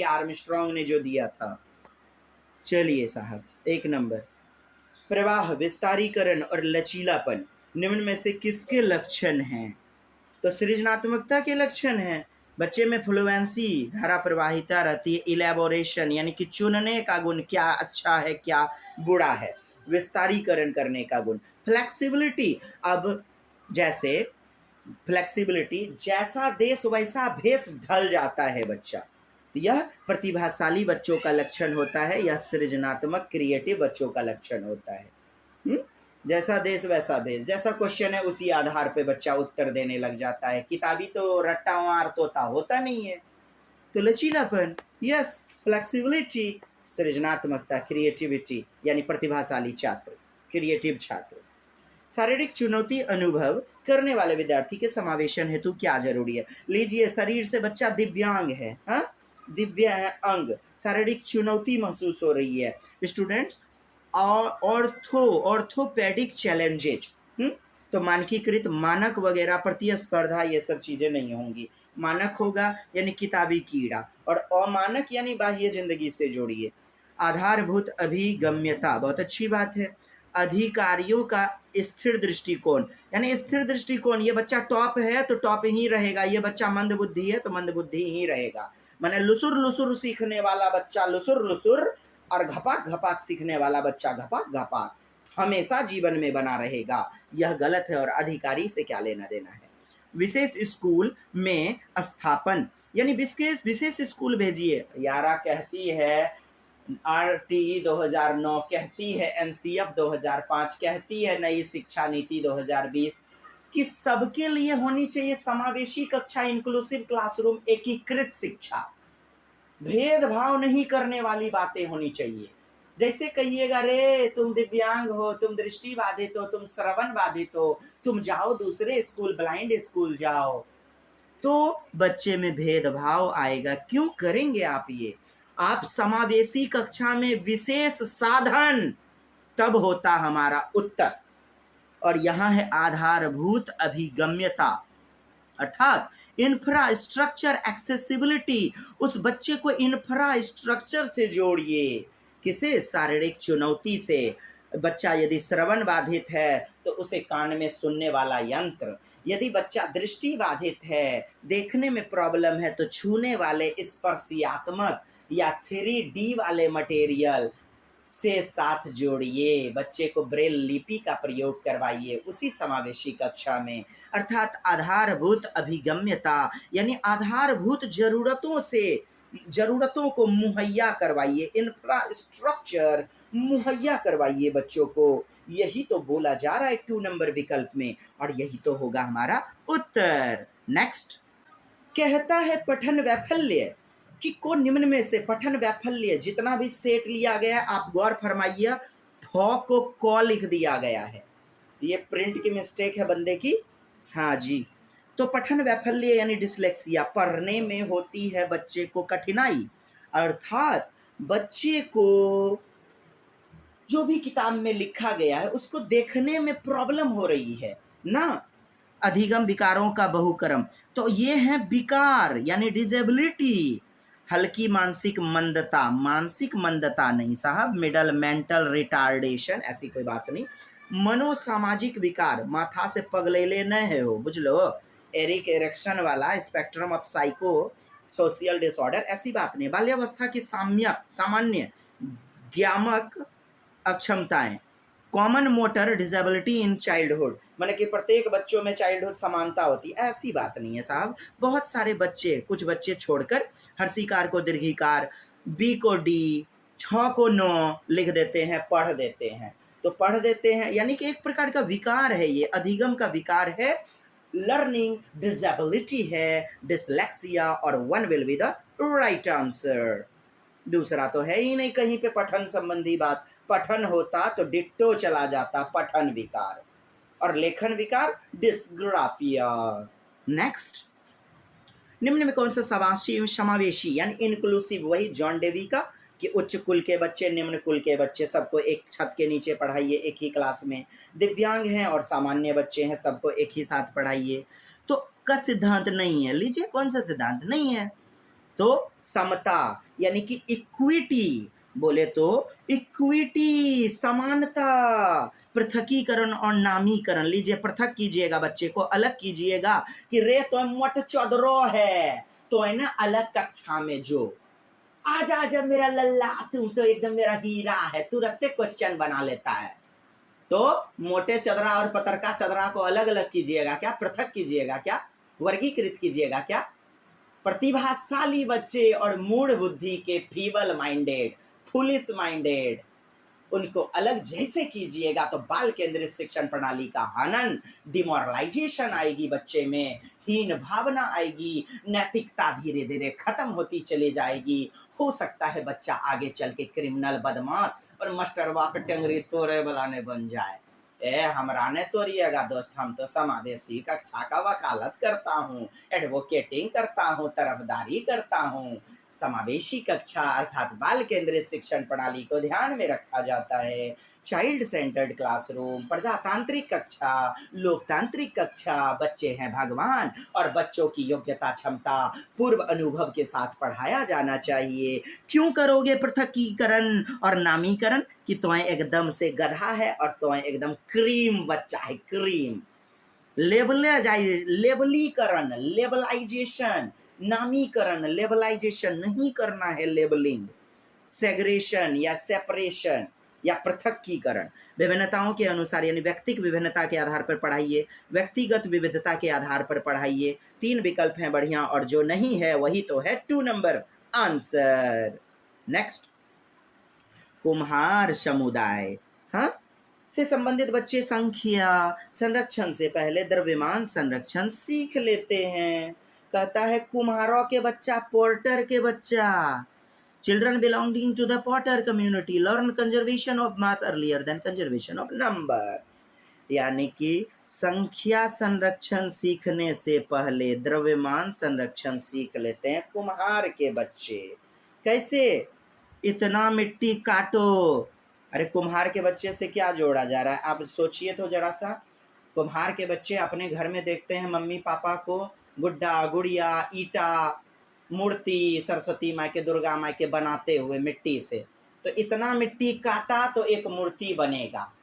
आर्मस्ट्रॉन्ग ने जो दिया था। चलिए साहब 1 नंबर, प्रवाह, विस्तारीकरण और लचीलापन निम्न में से किसके लक्षण हैं, तो सृजनात्मकता के लक्षण हैं। बच्चे में फ्लुएंसी, धारा प्रवाहिता रहती है, इलेबोरेशन यानी कि चुनने का गुण, क्या अच्छा है क्या बुरा है, विस्तारीकरण करने का गुण, फ्लेक्सिबिलिटी, अब जैसे फ्लेक्सिबिलिटी, जैसा देश वैसा भेष ढल जाता है बच्चा, यह प्रतिभाशाली बच्चों का लक्षण होता है, यह सृजनात्मक क्रिएटिव बच्चों का लक्षण होता है। जैसा देश वैसा भेष, जैसा क्वेश्चन है उसी आधार पे बच्चा उत्तर देने लग जाता है, किताबी तो रट्टामार तोता होता नहीं है। तो लचीलापन, यस, फ्लेक्सिबिलिटी, सृजनात्मकता, क्रिएटिविटी यानी प्रतिभाशाली छात्र, क्रिएटिव छात्र। शारीरिक चुनौती अनुभव करने वाले विद्यार्थी के समावेशन हेतु क्या जरूरी है, लीजिए शरीर से बच्चा दिव्यांग है, हाँ, दिव्य है अंग, शारीरिक चुनौती महसूस हो रही है, स्टूडेंट्स ऑर्थोपेडिक चैलेंजेज, तो मानकीकृत मानक वगैरह, प्रतिस्पर्धा, ये सब चीजें नहीं होंगी। मानक होगा यानी किताबी कीड़ा, और अमानक यानी बाह्य जिंदगी से जोड़िए। आधारभूत अभिगम्यता, बहुत अच्छी बात है। अधिकारियों का स्थिर दृष्टिकोण, यानी स्थिर दृष्टिकोण, ये बच्चा टॉप है तो टॉप ही रहेगा, ये बच्चा मंद बुद्धि है तो मंद बुद्धि ही रहेगा। माने लुसुर लुसुर सीखने वाला बच्चा लुसुर लुसुर, और घपाक घपाक सीखने वाला बच्चा घपाक घपाक हमेशा जीवन में बना रहेगा। यह गलत है, और अधिकारी से क्या लेना देना है। विशेष स्कूल में स्थापन, यानी विशेष विशेष स्कूल भेजिए। यारा कहती है, आरटी 2009 कहती है, एनसीएफ 2005 कहती है, नई शिक्षा नीति 2020 कि सबके लिए होनी चाहिए समावेशी कक्षा, इंक्लूसिव क्लासरूम, एकीकृत शिक्षा, भेदभाव नहीं करने वाली बातें होनी चाहिए। जैसे कहिएगा, रे तुम दिव्यांग हो, तुम दृष्टि बाधित हो, तुम श्रवण बाधित हो, तुम जाओ दूसरे स्कूल, ब्लाइंड स्कूल जाओ, तो बच्चे में भेदभाव आएगा। क्यों करेंगे आप ये? आप समावेशी कक्षा में विशेष साधन, तब होता हमारा उत्तर। और यहां है आधारभूत अभिगम्यता, अर्थात इंफ्रास्ट्रक्चर एक्सेसिबिलिटी। उस बच्चे को इंफ्रास्ट्रक्चर से जोड़िए। किसे? शारीरिक चुनौती से। बच्चा यदि श्रवण बाधित है तो उसे कान में सुनने वाला यंत्र, यदि बच्चा दृष्टि बाधित है, देखने में प्रॉब्लम है, तो छूने वाले स्पर्शियात्मक या 3D वाले मटेरियल से साथ जोड़िए। बच्चे को ब्रेल लिपि का प्रयोग करवाइए उसी समावेशी कक्षा में। अर्थात आधारभूत अभिगम्यता, यानी आधारभूत जरूरतों को मुहैया करवाइए, इंफ्रास्ट्रक्चर मुहैया करवाइए बच्चों को। यही तो बोला जा रहा है 2 नंबर विकल्प में, और यही तो होगा हमारा उत्तर। नेक्स्ट कहता है पठन वैफल्य, कि को निम्न में से पठन वैफल्य, जितना भी सेट लिया गया आप गौर फरमाइए, फ को क लिख दिया गया है, ये प्रिंट की मिस्टेक है बंदे की। हाँ जी, तो पठन वैफल्य यानी डिसलेक्सिया, पढ़ने में होती है बच्चे को कठिनाई, अर्थात बच्चे को जो भी किताब में लिखा गया है उसको देखने में प्रॉब्लम हो रही है ना। अधिगम विकारों का बहुक्रम, तो ये है विकार यानी डिजेबिलिटी। हल्की मानसिक मंदता, मानसिक मंदता नहीं साहब, मिडल मेंटल रिटार्डेशन, ऐसी कोई बात नहीं। मनोसामाजिक विकार, माथा से पगलेले न है हो, बुझ लो, एरिक एरिक्सन वाला spectrum of psycho social disorder, ऐसी बात नहीं। बाल्यावस्था की सामान्य ज्ञामक अक्षमताएं, common motor disability in childhood, माने कि प्रत्येक बच्चों में चाइल्डहुड समानता होती है, ऐसी बात नहीं है साहब। बहुत सारे बच्चे, कुछ बच्चे छोड़कर हर्षिकार को दीर्घिकार, बी को डी, छ को नो लिख देते हैं, पढ़ देते हैं, तो पढ़ देते हैं, यानी कि एक प्रकार का विकार है, ये अधिगम का विकार है, लर्निंग डिसेबिलिटी है, डिसलेक्सिया, और one will be the right answer. दूसरा तो है ही नहीं कहीं पे पठन संबंधी बात। पठन होता तो डिट्टो चला जाता पठन विकार, और लेखन विकार डिस्ग्राफिया। नेक्स्ट, निम्न में कौन सा समावेशी यानी इंक्लूसिव, वही जॉन डेवी का, कि उच्च कुल के बच्चे, निम्न कुल के बच्चे, सबको एक छत के नीचे पढ़ाइए, एक ही क्लास में। दिव्यांग हैं और सामान्य बच्चे हैं, सबको एक ही साथ पढ़ाइए। तो का सिद्धांत नहीं है, लीजिए कौन सा सिद्धांत नहीं है, तो समता, यानी कि इक्विटी, बोले तो इक्विटी, समानता। पृथकीकरण और नामीकरण, लीजिए पृथक कीजिएगा, बच्चे को अलग कीजिएगा, कि रे तो मट चौधरो है, तो है ना अलग कक्षा में जो, आजा आजा मेरा लल्ला, तुम तो एकदम मेरा हीरा है, तुरंत क्वेश्चन बना लेता है। तो मोटे चदरा और पतरका चदरा को अलग अलग कीजिएगा क्या, पृथक कीजिएगा क्या, वर्गीकृत कीजिएगा क्या। प्रतिभाशाली बच्चे और मूढ़ बुद्धि के फीबल माइंडेड, फुलिश माइंडेड, उनको अलग जैसे कीजिएगा तो बाल केंद्रित शिक्षण प्रणाली का हनन, डिमोरलाइजेशन आएगी बच्चे में, हीन भावना आएगी, नैतिकता धीरे धीरे खत्म होती चली जाएगी। हो सकता है बच्चा आगे चल के क्रिमिनल, बदमाश और मास्टरवा के टंगरी तोड़े वाला बन जाए। हमरा ने तोड़िएगा दोस्त, हम तो समावेशी कक्षा का वकालत करता हूँ, एडवोकेटिंग करता हूँ, तरफदारी करता हूँ, समावेशी कक्षा अर्थात बाल केंद्रित शिक्षण प्रणाली को ध्यान में रखा जाता है। चाइल्ड सेंटर्ड क्लासरूम, प्रजातांत्रिक कक्षा, लोकतांत्रिक कक्षा, बच्चे हैं भगवान और बच्चों की योग्यता क्षमता पूर्व अनुभव के साथ पढ़ाया जाना चाहिए। क्यों करोगे पृथकीकरण और नामीकरण कि तो एकदम से गधा है और तो एकदम क्रीम बच्चा है, क्रीम। लेबलीकरण, लेबलाइजेशन, नामीकरण, लेबलाइजेशन नहीं करना है, लेबलिंग, सेग्रेशन या सेपरेशन या पृथकीकरण। विभिन्नताओं के अनुसार यानी व्यक्तिगत विभिन्नता के आधार पर पढ़ाइए, व्यक्तिगत विविधता के आधार पर पढ़ाइए। 3 विकल्प हैं बढ़िया और जो नहीं है वही तो है 2 नंबर आंसर। नेक्स्ट, कुम्हार समुदाय हाँ से संबंधित बच्चे संख्या संरक्षण से पहले द्रव्यमान संरक्षण सीख लेते हैं। कहता है कुम्हारों के बच्चा, पोर्टर के बच्चा, children belonging to the porter community learn conservation of mass earlier than conservation of number. यानी कि संख्या संरक्षण सीखने से पहले द्रव्यमान संरक्षण सीख लेते हैं कुम्हार के बच्चे। कैसे? इतना मिट्टी काटो। अरे कुम्हार के बच्चे से क्या जोड़ा जा रहा है, आप सोचिए तो जरा सा। कुम्हार के बच्चे अपने घर में देखते हैं मम्मी पापा को गुड्डा गुड़िया ईटा मूर्ति सरस्वती माँ के दुर्गा माँ के बनाते हुए मिट्टी से, तो इतना मिट्टी काटा तो एक मूर्ति बनेगा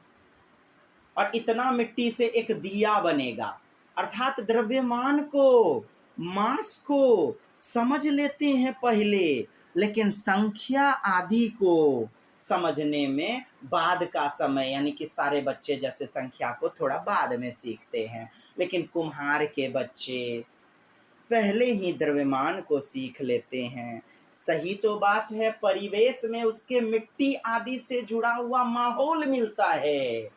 और इतना मिट्टी से एक दिया बनेगा। अर्थात द्रव्यमान को, मास को समझ लेते हैं पहले, लेकिन संख्या आदि को समझने में बाद का समय, यानी कि सारे बच्चे जैसे संख्या को थोड़ा बाद में सीखते हैं, लेकिन कुम्हार के बच्चे पहले ही द्रव्यमान को सीख लेते हैं। सही तो बात है, परिवेश में उसके मिट्टी आदि से जुड़ा हुआ माहौल मिलता है,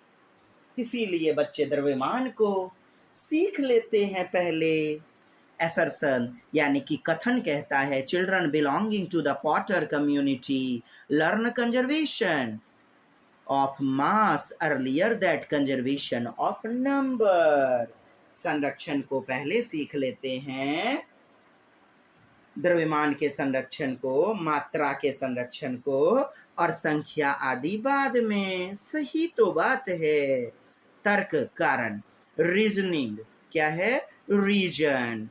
इसीलिए बच्चे द्रव्यमान को सीख लेते हैं पहले। एसरसन यानी कि कथन कहता है children belonging to the potter community learn conservation of mass earlier that conservation of number. संरक्षण को पहले सीख लेते हैं, द्रव्यमान के संरक्षण को, मात्रा के संरक्षण को, और संख्या आदि बाद में। सही तो बात है। तर्क कारण, रीजनिंग क्या है, रीजन।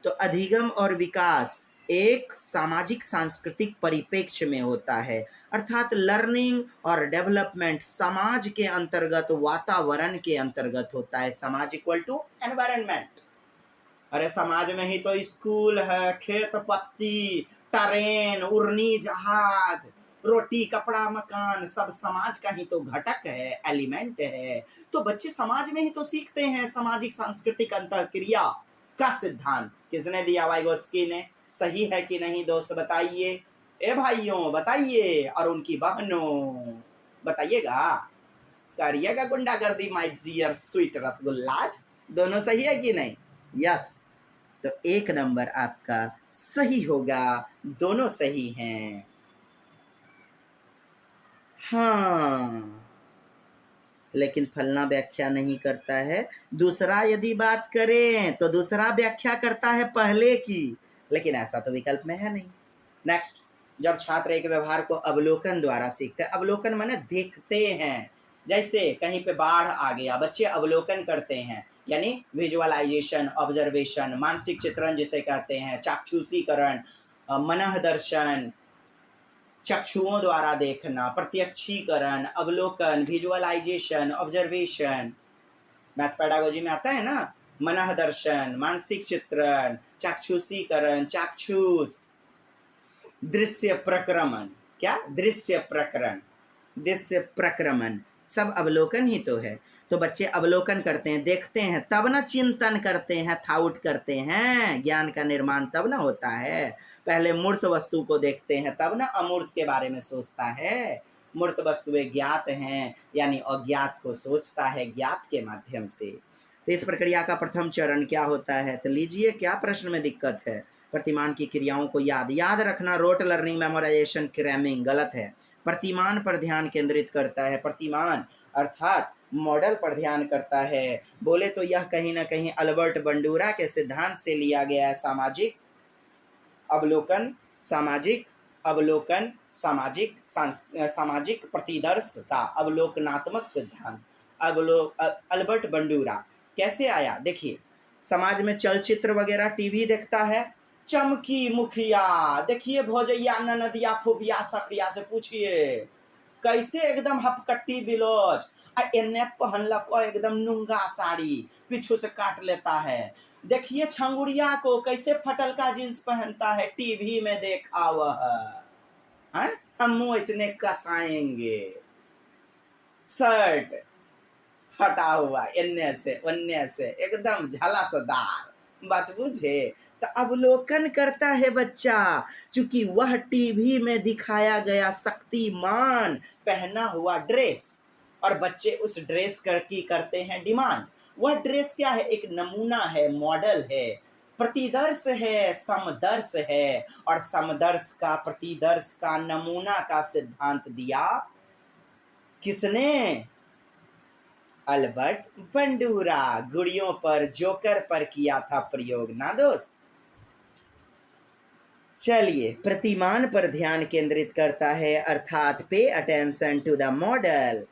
तो अधिगम और विकास एक सामाजिक सांस्कृतिक परिप्रेक्ष्य में होता है, अर्थात लर्निंग और डेवलपमेंट समाज के अंतर्गत, वातावरण के अंतर्गत होता है। समाज इक्वल टू एनवायरनमेंट। अरे समाज में ही तो स्कूल है, खेत पत्ती, ट्रेन, उड़नी जहाज, रोटी कपड़ा मकान, सब समाज का ही तो घटक है, एलिमेंट है। तो बच्चे समाज में ही तो सीखते हैं सामाजिक सांस्कृतिक अंतःक्रिया का सिद्धांत। किसने दिया? वाइगोत्स्की ने। सही है कि नहीं दोस्त बताइए, ए भाइयों बताइए, और उनकी बहनों बताइएगा, करिएगा गुंडागर्दी माय डियर स्वीट रसगुल्लाज। दोनों सही है कि नहीं? यस। तो 1 नंबर आपका सही होगा, दोनों सही हैं। हाँ, लेकिन फलना व्याख्या नहीं करता है। दूसरा यदि बात करें तो दूसरा व्याख्या करता है पहले की, लेकिन ऐसा तो विकल्प में है नहीं। नेक्स्ट, जब छात्र एक व्यवहार को अवलोकन द्वारा सीखते हैं, अवलोकन माने देखते हैं। जैसे कहीं पे बाढ़ आ गया, बच्चे अवलोकन करते हैं, यानी विजुअलाइजेशन, ऑब्जर्वेशन, मानसिक चित्रण जिसे कहते हैं, चाक्षुषीकरण, मनः दर्शन, चक्षुओं द्वारा देखना, प्रत्यक्षीकरण, अवलोकन, विजुअलाइजेशन, ऑब्जर्वेशन। मैथ पेडागोजी में आता है ना, मनः दर्शन, मानसिक चित्रण, चाक्षुषीकरण, चाक्षुष, दृश्य प्रक्रमण, क्या दृश्य प्रकरण, दृश्य प्रक्रमण, सब अवलोकन ही तो है। तो बच्चे अवलोकन करते हैं, देखते हैं, तब ना चिंतन करते हैं, थाउट करते हैं, ज्ञान का निर्माण तब ना होता है। पहले मूर्त वस्तु को देखते हैं, तब ना अमूर्त के बारे में सोचता है। मूर्त वस्तुएं ज्ञात हैं, यानी अज्ञात को सोचता है ज्ञात के माध्यम से। तो इस प्रक्रिया का प्रथम चरण क्या होता है? तो लीजिए, क्या प्रश्न में दिक्कत है? प्रतिमान की क्रियाओं को याद रखना, रोट लर्निंग, मेमोराइजेशन, क्रैमिंग गलत है। प्रतिमान पर ध्यान केंद्रित करता है, प्रतिमान अर्थात मॉडल पर ध्यान करता है। बोले तो यह कहीं ना कहीं अल्बर्ट बंडूरा के सिद्धांत से लिया गया है, सामाजिक अवलोकन सामाजिक अवलोकन, सामाजिक प्रतिदर्श का अवलोकनात्मक सिद्धांत। अल्बर्ट बंडूरा कैसे आया? देखिए, समाज में चलचित्र वगैरह टीवी देखता है, चमकी मुखिया, देखिए भौजैया ननदिया फुफिया सखिया से पूछिए कैसे एकदम हपकट्टी बिलोज, एने पहनलक एकदम नुंगा साड़ी, पीछू से काट लेता है। देखिए छंगुड़िया को कैसे फटलका जींस पहनता है, टीवी में देखा वह है, हम इसने कसाएंगे, शर्ट फटा हुआ एन्ने से उन्ने से एकदम झलसदार, बात बुझे? तो अवलोकन करता है बच्चा, चूंकि वह टीवी में दिखाया गया शक्तिमान पहना हुआ ड्रेस, और बच्चे उस ड्रेस की करते हैं डिमांड। वह ड्रेस क्या है? एक नमूना है, मॉडल है, प्रतिदर्श है, समदर्श है, और समदर्श का, प्रतिदर्श का, नमूना का सिद्धांत दिया किसने? Albert Bandura. गुड़ियों पर, जोकर पर किया था प्रयोग ना दोस्त। चलिए, प्रतिमान पर ध्यान केंद्रित करता है, अर्थात pay attention to the model.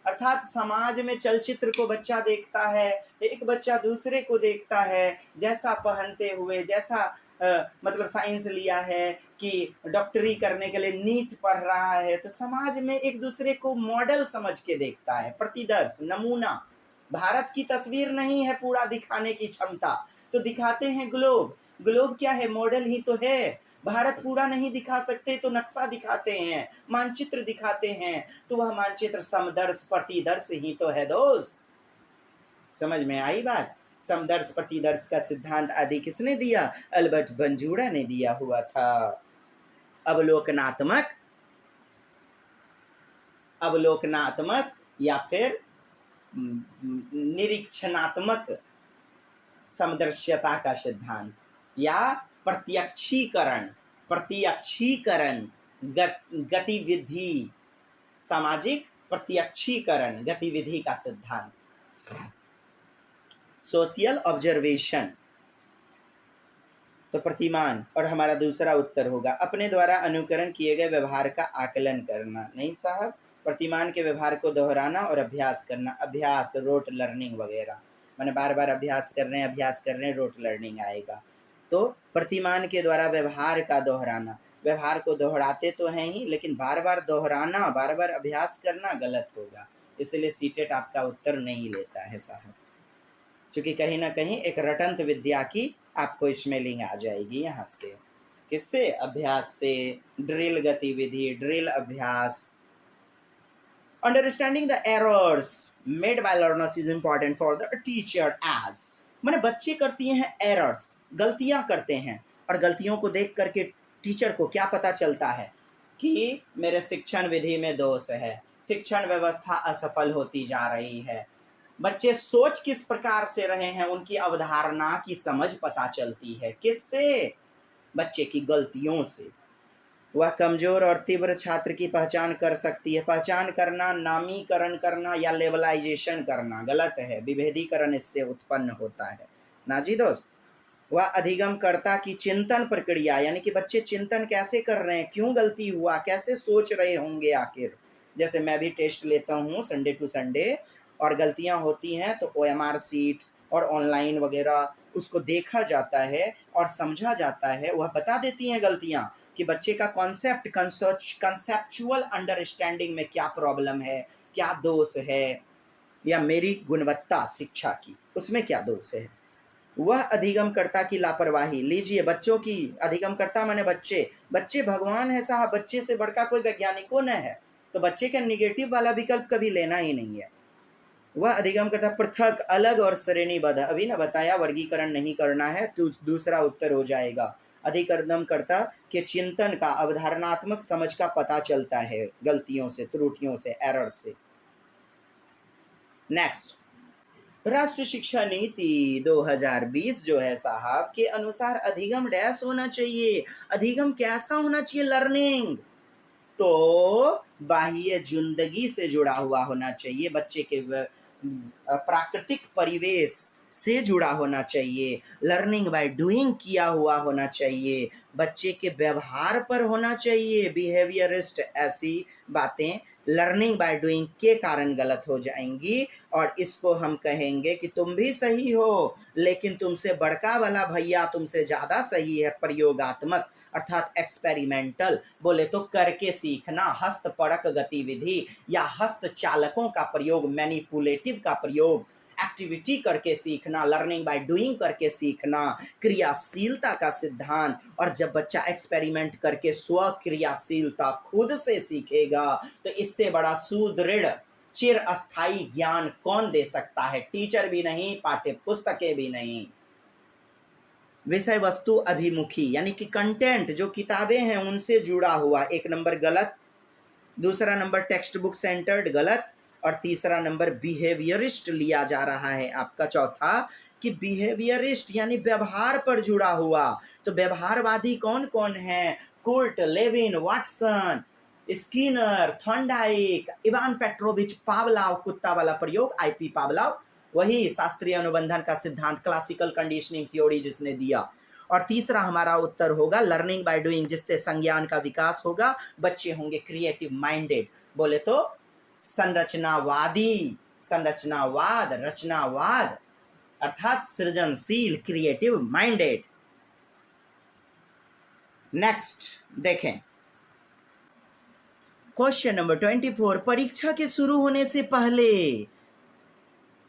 अर्थात समाज में चलचित्र को बच्चा देखता है, एक बच्चा दूसरे को देखता है, जैसा पहनते हुए, जैसा मतलब साइंस लिया है कि डॉक्टरी करने के लिए नीट पढ़ रहा है, तो समाज में एक दूसरे को मॉडल समझ के देखता है, प्रतिदर्श, नमूना। भारत की तस्वीर नहीं है पूरा दिखाने की क्षमता, तो दिखाते हैं ग्लोब। ग्लोब क्या है? मॉडल ही तो है। भारत पूरा नहीं दिखा सकते तो नक्शा दिखाते हैं, मानचित्र दिखाते हैं, तो वह मानचित्र समदर्श प्रतिदर्श ही तो है दोस्त। समझ में आई बात? समदर्श प्रतिदर्श का सिद्धांत आदि किसने दिया? अल्बर्ट बंजूरा ने दिया हुआ था। अवलोकनात्मक, अवलोकनात्मक या फिर निरीक्षणात्मक समदर्श्यता का सिद्धांत, या प्रत्यक्षीकरण, प्रत्यक्षीकरण गतिविधि, सामाजिक प्रत्यक्षीकरण गतिविधि का सिद्धांत, सोशल ऑब्जर्वेशन। तो प्रतिमान, और हमारा दूसरा उत्तर होगा अपने द्वारा अनुकरण किए गए व्यवहार का आकलन करना। नहीं साहब, प्रतिमान के व्यवहार को दोहराना और अभ्यास करना। अभ्यास, रोट लर्निंग वगैरह, मैंने बार बार अभ्यास कर रहे हैं, रोट लर्निंग आएगा। तो प्रतिमान के द्वारा व्यवहार का दोहराना, व्यवहार को दोहराते तो हैं ही, लेकिन बार बार दोहराना, बार बार अभ्यास करना गलत होगा, इसलिए सीटेट आपका उत्तर नहीं लेता है साहब, क्योंकि कहीं ना कहीं एक रटंत विद्या की आपको स्मेलिंग आ जाएगी यहाँ से। किससे? अभ्यास से। ड्रिल गतिविधि, ड्रिल अभ्यास। Understanding the errors made by learners is important for the teacher as, माने बच्चे करती हैं एरर्स, गलतियां करते हैं, और गलतियों को देख करके टीचर को क्या पता चलता है कि मेरे शिक्षण विधि में दोष है, शिक्षण व्यवस्था असफल होती जा रही है। बच्चे सोच किस प्रकार से रहे हैं, उनकी अवधारणा की समझ पता चलती है। किससे? बच्चे की गलतियों से। वह कमजोर और तीव्र छात्र की पहचान कर सकती है। पहचान करना, नामीकरण करना या लेवलाइजेशन करना गलत है, विभेदीकरण इससे उत्पन्न होता है ना जी दोस्त। वह अधिगमकर्ता की चिंतन प्रक्रिया, यानी कि बच्चे चिंतन कैसे कर रहे हैं, क्यों गलती हुआ, कैसे सोच रहे होंगे आखिर। जैसे मैं भी टेस्ट लेता हूँ संडे टू संडे, और गलतियाँ होती हैं तो OMR सीट और ऑनलाइन वगैरह उसको देखा जाता है और समझा जाता है, वह बता देती हैं गलतियाँ कि बच्चे का कॉन्सेप्ट, कंसेप्चुअल अंडरस्टैंडिंग में क्या प्रॉब्लम है, क्या दोष है, या मेरी गुणवत्ता शिक्षा की उसमें क्या दोष है। वह अधिगमकर्ता की लापरवाही, लीजिए बच्चों की, अधिगमकर्ता माने बच्चे, बच्चे भगवान है साहब, बच्चे से बढ़कर कोई वैज्ञानिकों न है, तो बच्चे का निगेटिव वाला विकल्प कभी लेना ही नहीं है। वह अधिगमकर्ता पृथक, अलग और श्रेणीबद्ध, अभी ना बताया, वर्गीकरण नहीं करना है, तो दूसरा उत्तर हो जाएगा। अधिगमकर्ता के चिंतन का, अवधारणात्मक समझ का पता चलता है गलतियों से, त्रुटियों से, एरर से। नेक्स्ट, राष्ट्रीय शिक्षा नीति 2020 जो है साहब के अनुसार अधिगम डैश होना चाहिए। अधिगम कैसा होना चाहिए? लर्निंग तो बाह्य जिंदगी से जुड़ा हुआ होना चाहिए, बच्चे के प्राकृतिक परिवेश से जुड़ा होना चाहिए, लर्निंग बाय डूइंग किया हुआ होना चाहिए, बच्चे के व्यवहार पर होना चाहिए, बिहेवियरिस्ट ऐसी बातें लर्निंग बाय डूइंग के कारण गलत हो जाएंगी और इसको हम कहेंगे कि तुम भी सही हो लेकिन तुमसे बड़का वाला भैया तुमसे ज़्यादा सही है, प्रयोगात्मक अर्थात एक्सपेरिमेंटल, बोले तो करके सीखना, हस्तपरक गतिविधि या हस्तचालकों का प्रयोग, मैनिपुलेटिव का प्रयोग, एक्टिविटी करके सीखना, लर्निंग बाय डूइंग करके सीखना, क्रियाशीलता का सिद्धांत। और जब बच्चा एक्सपेरिमेंट करके स्वक्रियाशीलता खुद से सीखेगा तो इससे बड़ा सुदृढ़ चिर अस्थायी ज्ञान कौन दे सकता है? टीचर भी नहीं, पाठ्य पुस्तकें भी नहीं। विषय वस्तु अभिमुखी यानी कि कंटेंट जो किताबें हैं उनसे जुड़ा हुआ, एक नंबर गलत। दूसरा नंबर टेक्स्ट बुक सेंटर्ड गलत। और तीसरा नंबर बिहेवियरिस्ट लिया जा रहा है आपका चौथा कि बिहेवियरिस्ट यानी व्यवहार पर जुड़ा हुआ। तो व्यवहारवादी कौन कौन है? Kurt, Lewin, Watson, Skinner, Thorndike, Ivan Petrovich Pavlov, कुत्ता वाला प्रयोग, आईपी पावलाव, वही शास्त्रीय अनुबंधन का सिद्धांत, क्लासिकल कंडीशनिंग थ्योरी जिसने दिया। और तीसरा हमारा उत्तर होगा लर्निंग बाय डूइंग, जिससे संज्ञान का विकास होगा, बच्चे होंगे क्रिएटिव माइंडेड, बोले तो संरचनावादी, संरचनावाद, रचनावाद अर्थात सृजनशील, क्रिएटिव माइंडेड। नेक्स्ट देखें क्वेश्चन नंबर 24, परीक्षा के शुरू होने से पहले,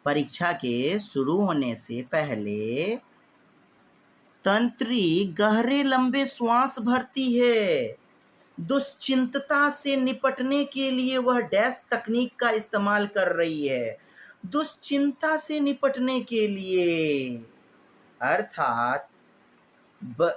परीक्षा के शुरू होने से पहले तंत्री गहरे लंबे श्वास भरती है। दुश्चिंतता से निपटने के लिए वह डैश तकनीक का इस्तेमाल कर रही है। दुश्चिंता से निपटने के लिए अर्थात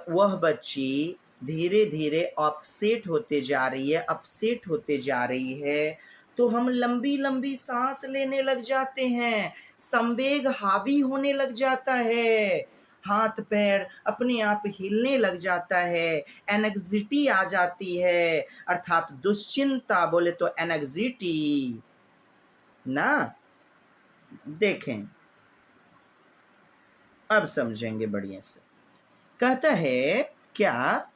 वह बच्ची धीरे धीरे अपसेट होते जा रही है, अपसेट होते जा रही है, तो हम लंबी लंबी सांस लेने लग जाते हैं, संवेग हावी होने लग जाता है, हाथ पैर अपने आप हिलने लग जाता है, एनेक्सिटी आ जाती है, अर्थात दुश्चिंता, बोले तो एनेक्सिटी ना। देखें अब समझेंगे बढ़िया से। कहता है क्या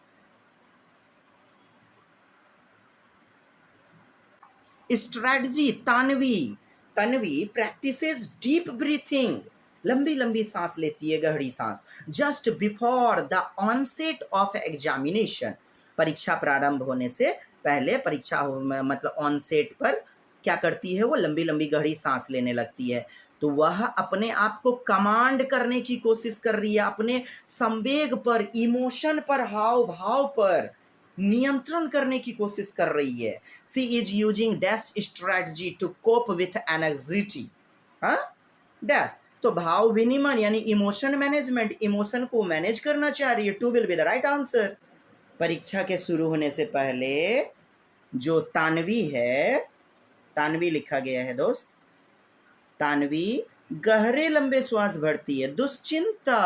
strategy, Tanvi practices deep breathing, लंबी लंबी सांस लेती है, गहरी सांस, just before the onset of examination, परीक्षा प्रारंभ होने से पहले, परीक्षा मतलब ऑनसेट पर क्या करती है? वो लंबी लंबी गहरी सांस लेने लगती है। तो वह अपने आप को कमांड करने की कोशिश कर रही है, अपने संवेग पर, इमोशन पर, हाव भाव पर नियंत्रण करने की कोशिश कर रही है। She is using dash strategy to cope with anxiety, हाँ डैश, तो भाव विनिमय यानी इमोशन मैनेजमेंट, इमोशन को मैनेज करना चाह रही है। Two will be the right answer. परीक्षा के शुरू होने से पहले जो तानवी है, तानवी लिखा गया है दोस्त, तानवी गहरे लंबे श्वास भरती है। दुश्चिंता,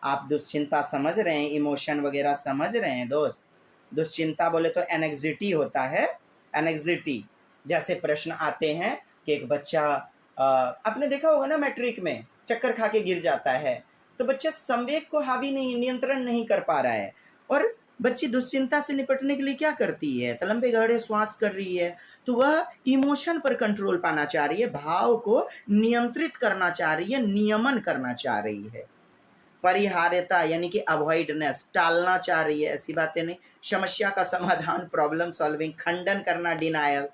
आप दुश्चिंता समझ रहे हैं, इमोशन वगैरह समझ रहे हैं दोस्त। दुश्चिंता बोले तो एनेक्सिटी होता है, एनेक्सिटी। जैसे प्रश्न आते हैं कि एक बच्चा आपने देखा होगा ना मैट्रिक में, चक्कर खा के गिर जाता है, तो बच्चा संवेग को हावी नहीं, नियंत्रण नहीं कर पा रहा है, और बच्ची दुश्चिंता से निपटने के लिए क्या करती है? तो लंबे गहरे श्वास कर रही है, तो वह इमोशन पर कंट्रोल पाना चाह रही है, भाव को नियंत्रित करना चाह रही है, नियमन करना चाह रही है। परिहार्यता यानी कि अवॉइडनेस, टालना चाह रही है, ऐसी बातें नहीं। समस्या का समाधान, प्रॉब्लम सॉल्विंग, खंडन करना, डिनायल,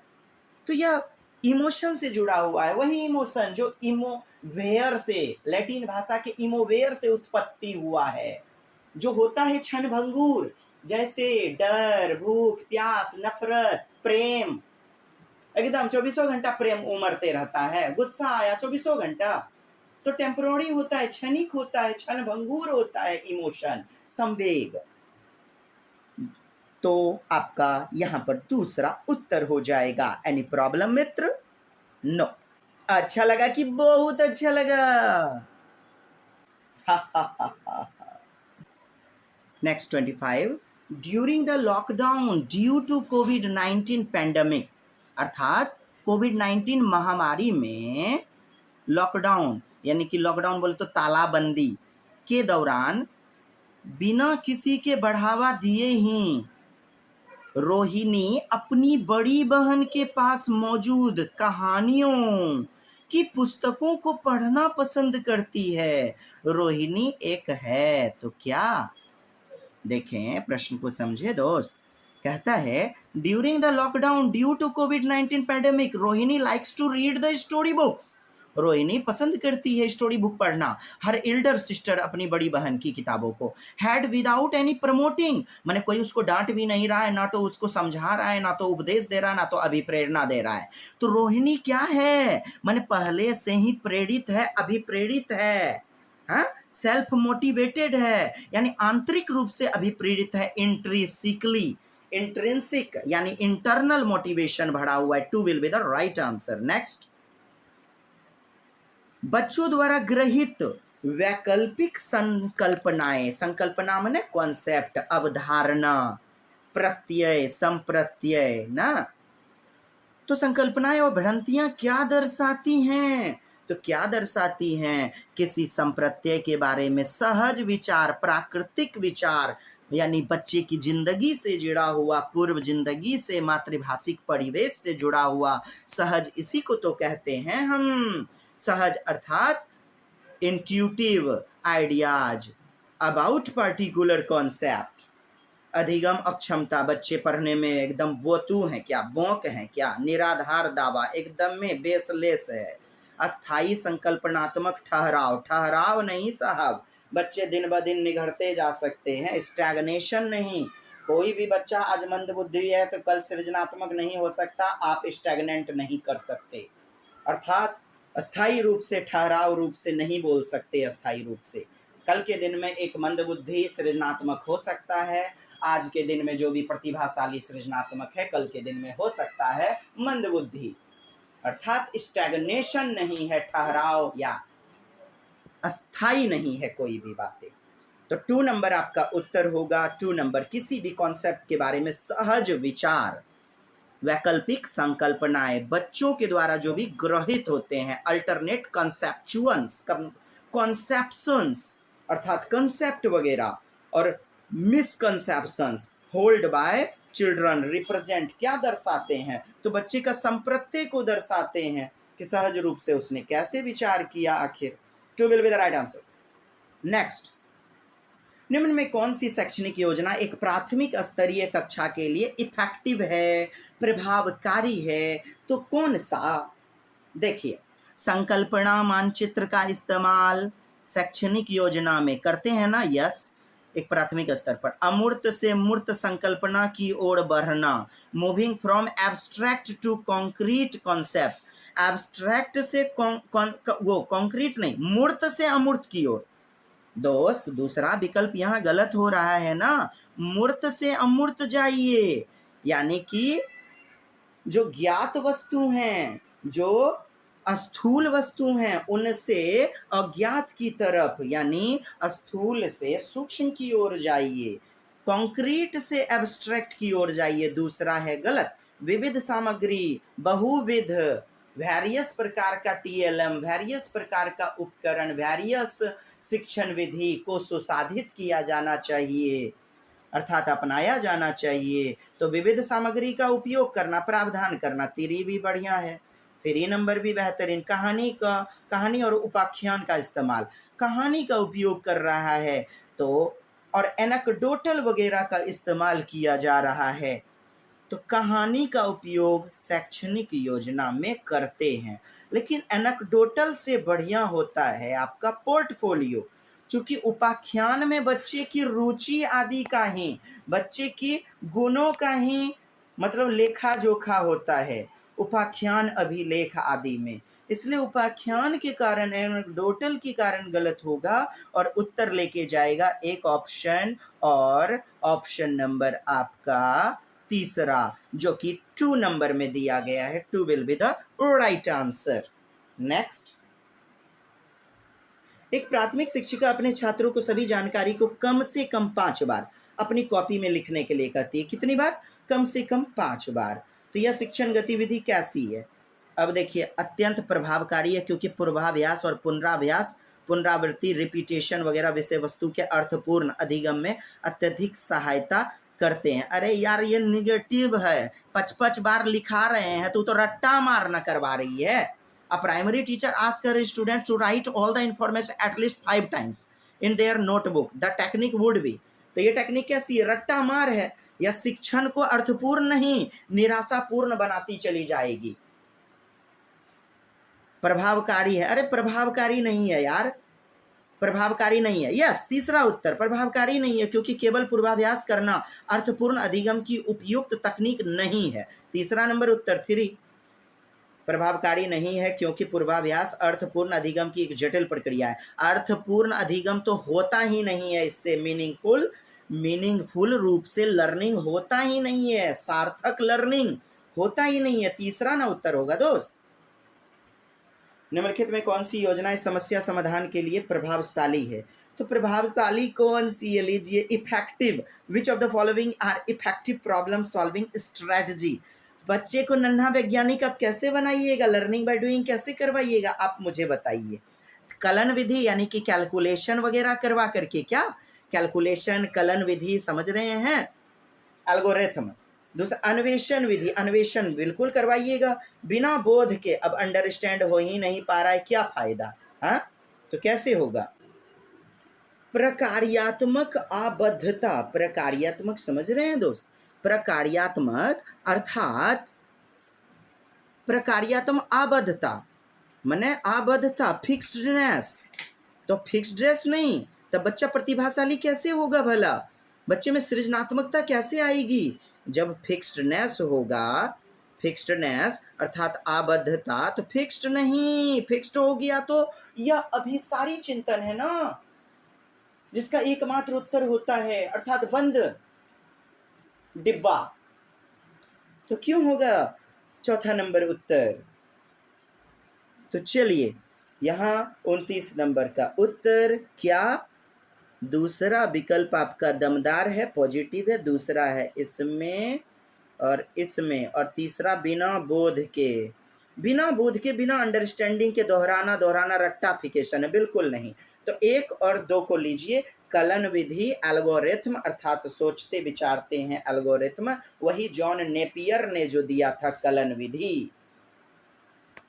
तो यह इमोशन से जुड़ा हुआ है। वही इमोशन जो इमोवेयर से, लैटिन भाषा के इमोवेयर से उत्पत्ति हुआ है, जो होता है क्षणभंगुर, जैसे डर, भूख, प्यास, नफरत, प्रेम, एकदम 24 घंटा प्रेम उमड़ते रहता है। गुस्सा आया 24 घंटा, तो टेम्पररी होता है, क्षणिक होता है, क्षणभंगुर होता है इमोशन, संवेग। तो आपका यहां पर दूसरा उत्तर हो जाएगा। एनी प्रॉब्लम मित्र? नो। अच्छा लगा कि बहुत अच्छा लगा? Next 25, during the lockdown due to कोविड-19 पैंडेमिक, अर्थात कोविड-19 महामारी में लॉकडाउन, यानी कि लॉकडाउन बोले तो तालाबंदी के दौरान बिना किसी के बढ़ावा दिए ही रोहिणी अपनी बड़ी बहन के पास मौजूद कहानियों की पुस्तकों को पढ़ना पसंद करती है। रोहिणी एक है तो क्या? देखें प्रश्न को समझे दोस्त। कहता है during the lockdown due to कोविड-19 pandemic Rohini likes to read the story books. Rohini पसंद करती है स्टोरी बुक पढ़ना। हर एल्डर सिस्टर अपनी बड़ी बहन की किताबों को हैड विदाउट एनी प्रमोटिंग, माने कोई उसको डांट भी नहीं रहा है, ना तो उसको समझा रहा है, ना तो उपदेश दे रहा है, ना तो अभिप्रेरणा दे रहा है। तो रोहिणी क्या है? माने पहले से ही प्रेरित है, अभिप्रेरित है, हाँ, सेल्फ मोटिवेटेड है, यानी आंतरिक रूप से अभिप्रेरित है। इंट्रिंसिकली, इंट्रिंसिक यानी इंटरनल मोटिवेशन भरा हुआ है। Two will be the right answer. Next, बच्चों द्वारा ग्रहित वैकल्पिक संकल्पनाएं, संकल्पना माने कॉन्सेप्ट, अवधारणा, प्रत्यय, संप्रत्यय ना, तो संकल्पनाएं और भ्रांतियां क्या दर्शाती हैं? तो क्या दर्शाती हैं? किसी संप्रत्यय के बारे में सहज विचार, प्राकृतिक विचार, यानी बच्चे की जिंदगी से जुड़ा हुआ, पूर्व जिंदगी से, मातृभाषिक परिवेश से जुड़ा हुआ सहज, इसी को तो कहते हैं हम सहज, अर्थात intuitive ideas about particular concept. अधिगम अक्षमता, बच्चे पढ़ने में एकदम बोतू हैं क्या, बोंक हैं क्या, निराधार दावा, एकदम में बेसलेस है। अस्थाई संकल्पनात्मक ठहराव, ठहराव नहीं साहब, बच्चे दिन ब दिन निगढ़ते जा सकते हैं, स्टैग्नेशन नहीं। कोई भी बच्चा आज मंदबुद्धि है तो कल सृजनात्मक नहीं हो सकता, आप स्टैग्नेंट नहीं कर सकते। अर्थात अस्थाई रूप से, ठहराव रूप से नहीं बोल सकते, अस्थाई रूप से। कल के दिन में एक मंदबुद्धि सृजनात्मक हो सकता है, आज के दिन में जो भी प्रतिभाशाली सृजनात्मक है, कल के दिन में हो सकता है मंदबुद्धि। अर्थात स्टैग्नेशन नहीं है, ठहराव या अस्थाई नहीं है कोई भी बातें। तो 2 नंबर आपका उत्तर होगा। 2 नंबर, किसी भी कॉन्सेप्ट के बारे में सहज विचार, वैकल्पिक संकल्पनाएं बच्चों के द्वारा जो भी ग्रहित होते हैं, अल्टरनेट कॉन्सेप्चुअन्स, कॉन्सेप्शंस अर्थात कंसेप्ट वगैरह, और misconceptions hold by children represent क्या दर्शाते हैं? तो बच्चे का संप्रत्यय को दर्शाते हैं कि सहज रूप से उसने कैसे विचार किया आखिर। 2 will be the right answer. Next, निम्न में कौन सी शैक्षणिक योजना एक प्राथमिक स्तरीय कक्षा के लिए इफेक्टिव है, प्रभावकारी है? तो कौन सा? देखिए, संकल्पना मानचित्र का इस्तेमाल शैक्षणिक योजना में करते हैं ना, यस, एक प्राथमिक स्तर पर। अमूर्त से मूर्त संकल्पना की ओर बढ़ना, moving from abstract to concrete concept, abstract से वो कॉन्क्रीट नहीं, मूर्त से अमूर्त की ओर। दोस्त, दूसरा विकल्प यहाँ गलत हो रहा है ना, मूर्त से अमूर्त जाइए, यानी कि जो ज्ञात वस्तु हैं, जो स्थूल वस्तु हैं, उनसे अज्ञात की तरफ, यानी स्थूल से सूक्ष्म की ओर जाइए, कंक्रीट से एब्स्ट्रैक्ट की ओर जाइए। दूसरा है गलत। विविध सामग्री, बहुविध, वेरियस प्रकार का टीएलएम, वेरियस प्रकार का उपकरण, वेरियस शिक्षण विधि को सुसाधित किया जाना चाहिए, अर्थात अपनाया जाना चाहिए। तो विविध सामग्री का उपयोग करना, प्रावधान करना। 3 भी बढ़िया है, 3 नंबर भी बेहतरीन। कहानी और उपाख्यान का इस्तेमाल, कहानी का उपयोग कर रहा है तो, और एनेक्डोटल वगैरह का इस्तेमाल किया जा रहा है, तो कहानी का उपयोग शैक्षणिक योजना में करते हैं। लेकिन एनेक्डोटल से बढ़िया होता है आपका पोर्टफोलियो, चूंकि उपाख्यान में बच्चे की रुचि आदि का ही, बच्चे की गुणों का ही मतलब लेखा जोखा होता है, उपाख्यान अभिलेख आदि में। इसलिए उपाख्यान के कारण, एनेक्डोटल के कारण गलत होगा, और उत्तर लेके जाएगा एक ऑप्शन, और ऑप्शन नंबर आपका तीसरा, जो कि 2 नंबर में दिया गया है। 2 will be the right answer. Next, एक प्राथमिक शिक्षिका अपने छात्रों को सभी जानकारी को कम से कम 5 बार अपनी कॉपी में लिखने के लिए कहती है। कितनी बार? कम से कम 5 बार। तो यह शिक्षण गतिविधि कैसी है? अब देखिए अत्यंत प्रभावकारी है क्योंकि पूर्वाभ्यास और पुनराभ्यास, पुनरावृत्ति, रिपीटेशन वगैरह विषय वस्तु के अर्थपूर्ण अधिगम में अत्यधिक सहायता करते हैं। अरे यार ये निगेटिव है, 5-5 बार लिखा रहे हैं, तू तो रट्टा मारना करवा रही है। A primary teacher ask her student to write all the information at least 5 times in their notebook. The technique would be, तो ये टेक्निक कैसी है? रट्टा मार है, या शिक्षण को अर्थपूर्ण नहीं निराशापूर्ण बनाती चली जाएगी। प्रभावकारी है, अरे प्रभावकारी नहीं है यार, प्रभावकारी नहीं है। यस, तीसरा उत्तर प्रभावकारी नहीं है क्योंकि केवल पूर्वाभ्यास करना अर्थपूर्ण अधिगम की उपयुक्त तकनीक नहीं है। तीसरा नंबर उत्तर 3 प्रभावकारी नहीं है क्योंकि पूर्वाभ्यास अर्थपूर्ण अधिगम की एक जटिल प्रक्रिया है। अर्थपूर्ण अधिगम तो होता ही नहीं है, इससे मीनिंगफुल रूप से लर्निंग होता ही नहीं है, सार्थक लर्निंग होता ही नहीं है। तीसरा ना उत्तर होगा दोस्त। निम्नलिखित में कौन सी योजना समस्या समाधान के लिए प्रभावशाली है? तो प्रभावशाली कौन सी है? लीजिए effective, which of the following are effective problem solving strategy. बच्चे को नन्हा वैज्ञानिक आप कैसे बनाइएगा, लर्निंग बाय डूइंग कैसे करवाइएगा, आप मुझे बताइए। कलन विधि यानी कि कैलकुलेशन वगैरह करवा करके, क्या कैलकुलेशन कलन विधि समझ रहे हैं, एल्गोरिथम। दूसरा अन्वेषण विधि, अन्वेषण बिल्कुल करवाइएगा। बिना बोध के अब अंडरस्टैंड हो ही नहीं पा रहा है, क्या फायदा? हाँ, तो कैसे होगा? प्रकार्यात्मक आबद्धता, प्रकार्यात्मक समझ रहे हैं दोस्त? प्रकार्यात्मक अर्थात प्रकार्यात्मक आबद्धता माने आबद्धता, फिक्स्डनेस। तो फिक्स्डनेस नहीं, तब बच्चा प्रतिभाशाली कैसे होगा भला? बच्चे में सृजनात्मकता कैसे आएगी? जब फिक्स्डनेस होगा, फिक्स्डनेस अर्थात आबद्धता, तो फिक्स्ड नहीं, फिक्स्ड हो गया तो यह अभिसारी चिंतन है ना, जिसका एकमात्र उत्तर होता है अर्थात बंद डिब्बा। तो क्यों होगा चौथा नंबर उत्तर? तो चलिए यहाँ 29 नंबर का उत्तर क्या? दूसरा विकल्प आपका दमदार है, पॉजिटिव है। दूसरा है इसमें और इसमें, और तीसरा बिना बोध के, बिना बोध के, बिना अंडरस्टैंडिंग के दोहराना रट्टाफिकेशन है, बिल्कुल नहीं। तो 1 और 2 को लीजिए। कलन विधि एल्गोरिथम अर्थात सोचते विचारते हैं एल्गोरिथम, वही जॉन नेपियर ने जो दिया था kiln Vidhi.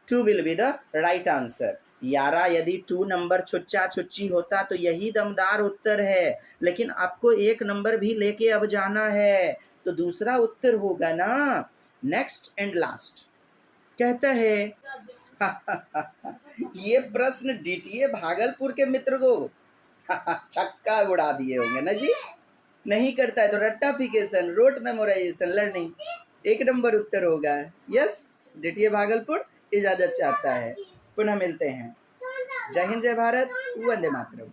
2 will be the right answer. यारा यदि 2 नंबर छुच्चा छुच्ची होता तो यही दमदार उत्तर है, लेकिन आपको 1 नंबर भी लेके अब जाना है, तो दूसरा उत्तर होगा ना। नेक्स्ट एंड लास्ट कहता है ये प्रश्न डीटीए भागलपुर के मित्र को छक्का उड़ा दिए होंगे ना जी। नहीं करता है तो रट्टाफिकेशन, रोट मेमोराइजेशन, लर्निंग 1 नंबर उत्तर होगा। यस, डीटीए भागलपुर इजाजत चाहता है। पुनः मिलते हैं। जय हिंद, जय भारत, वंदे मातरम।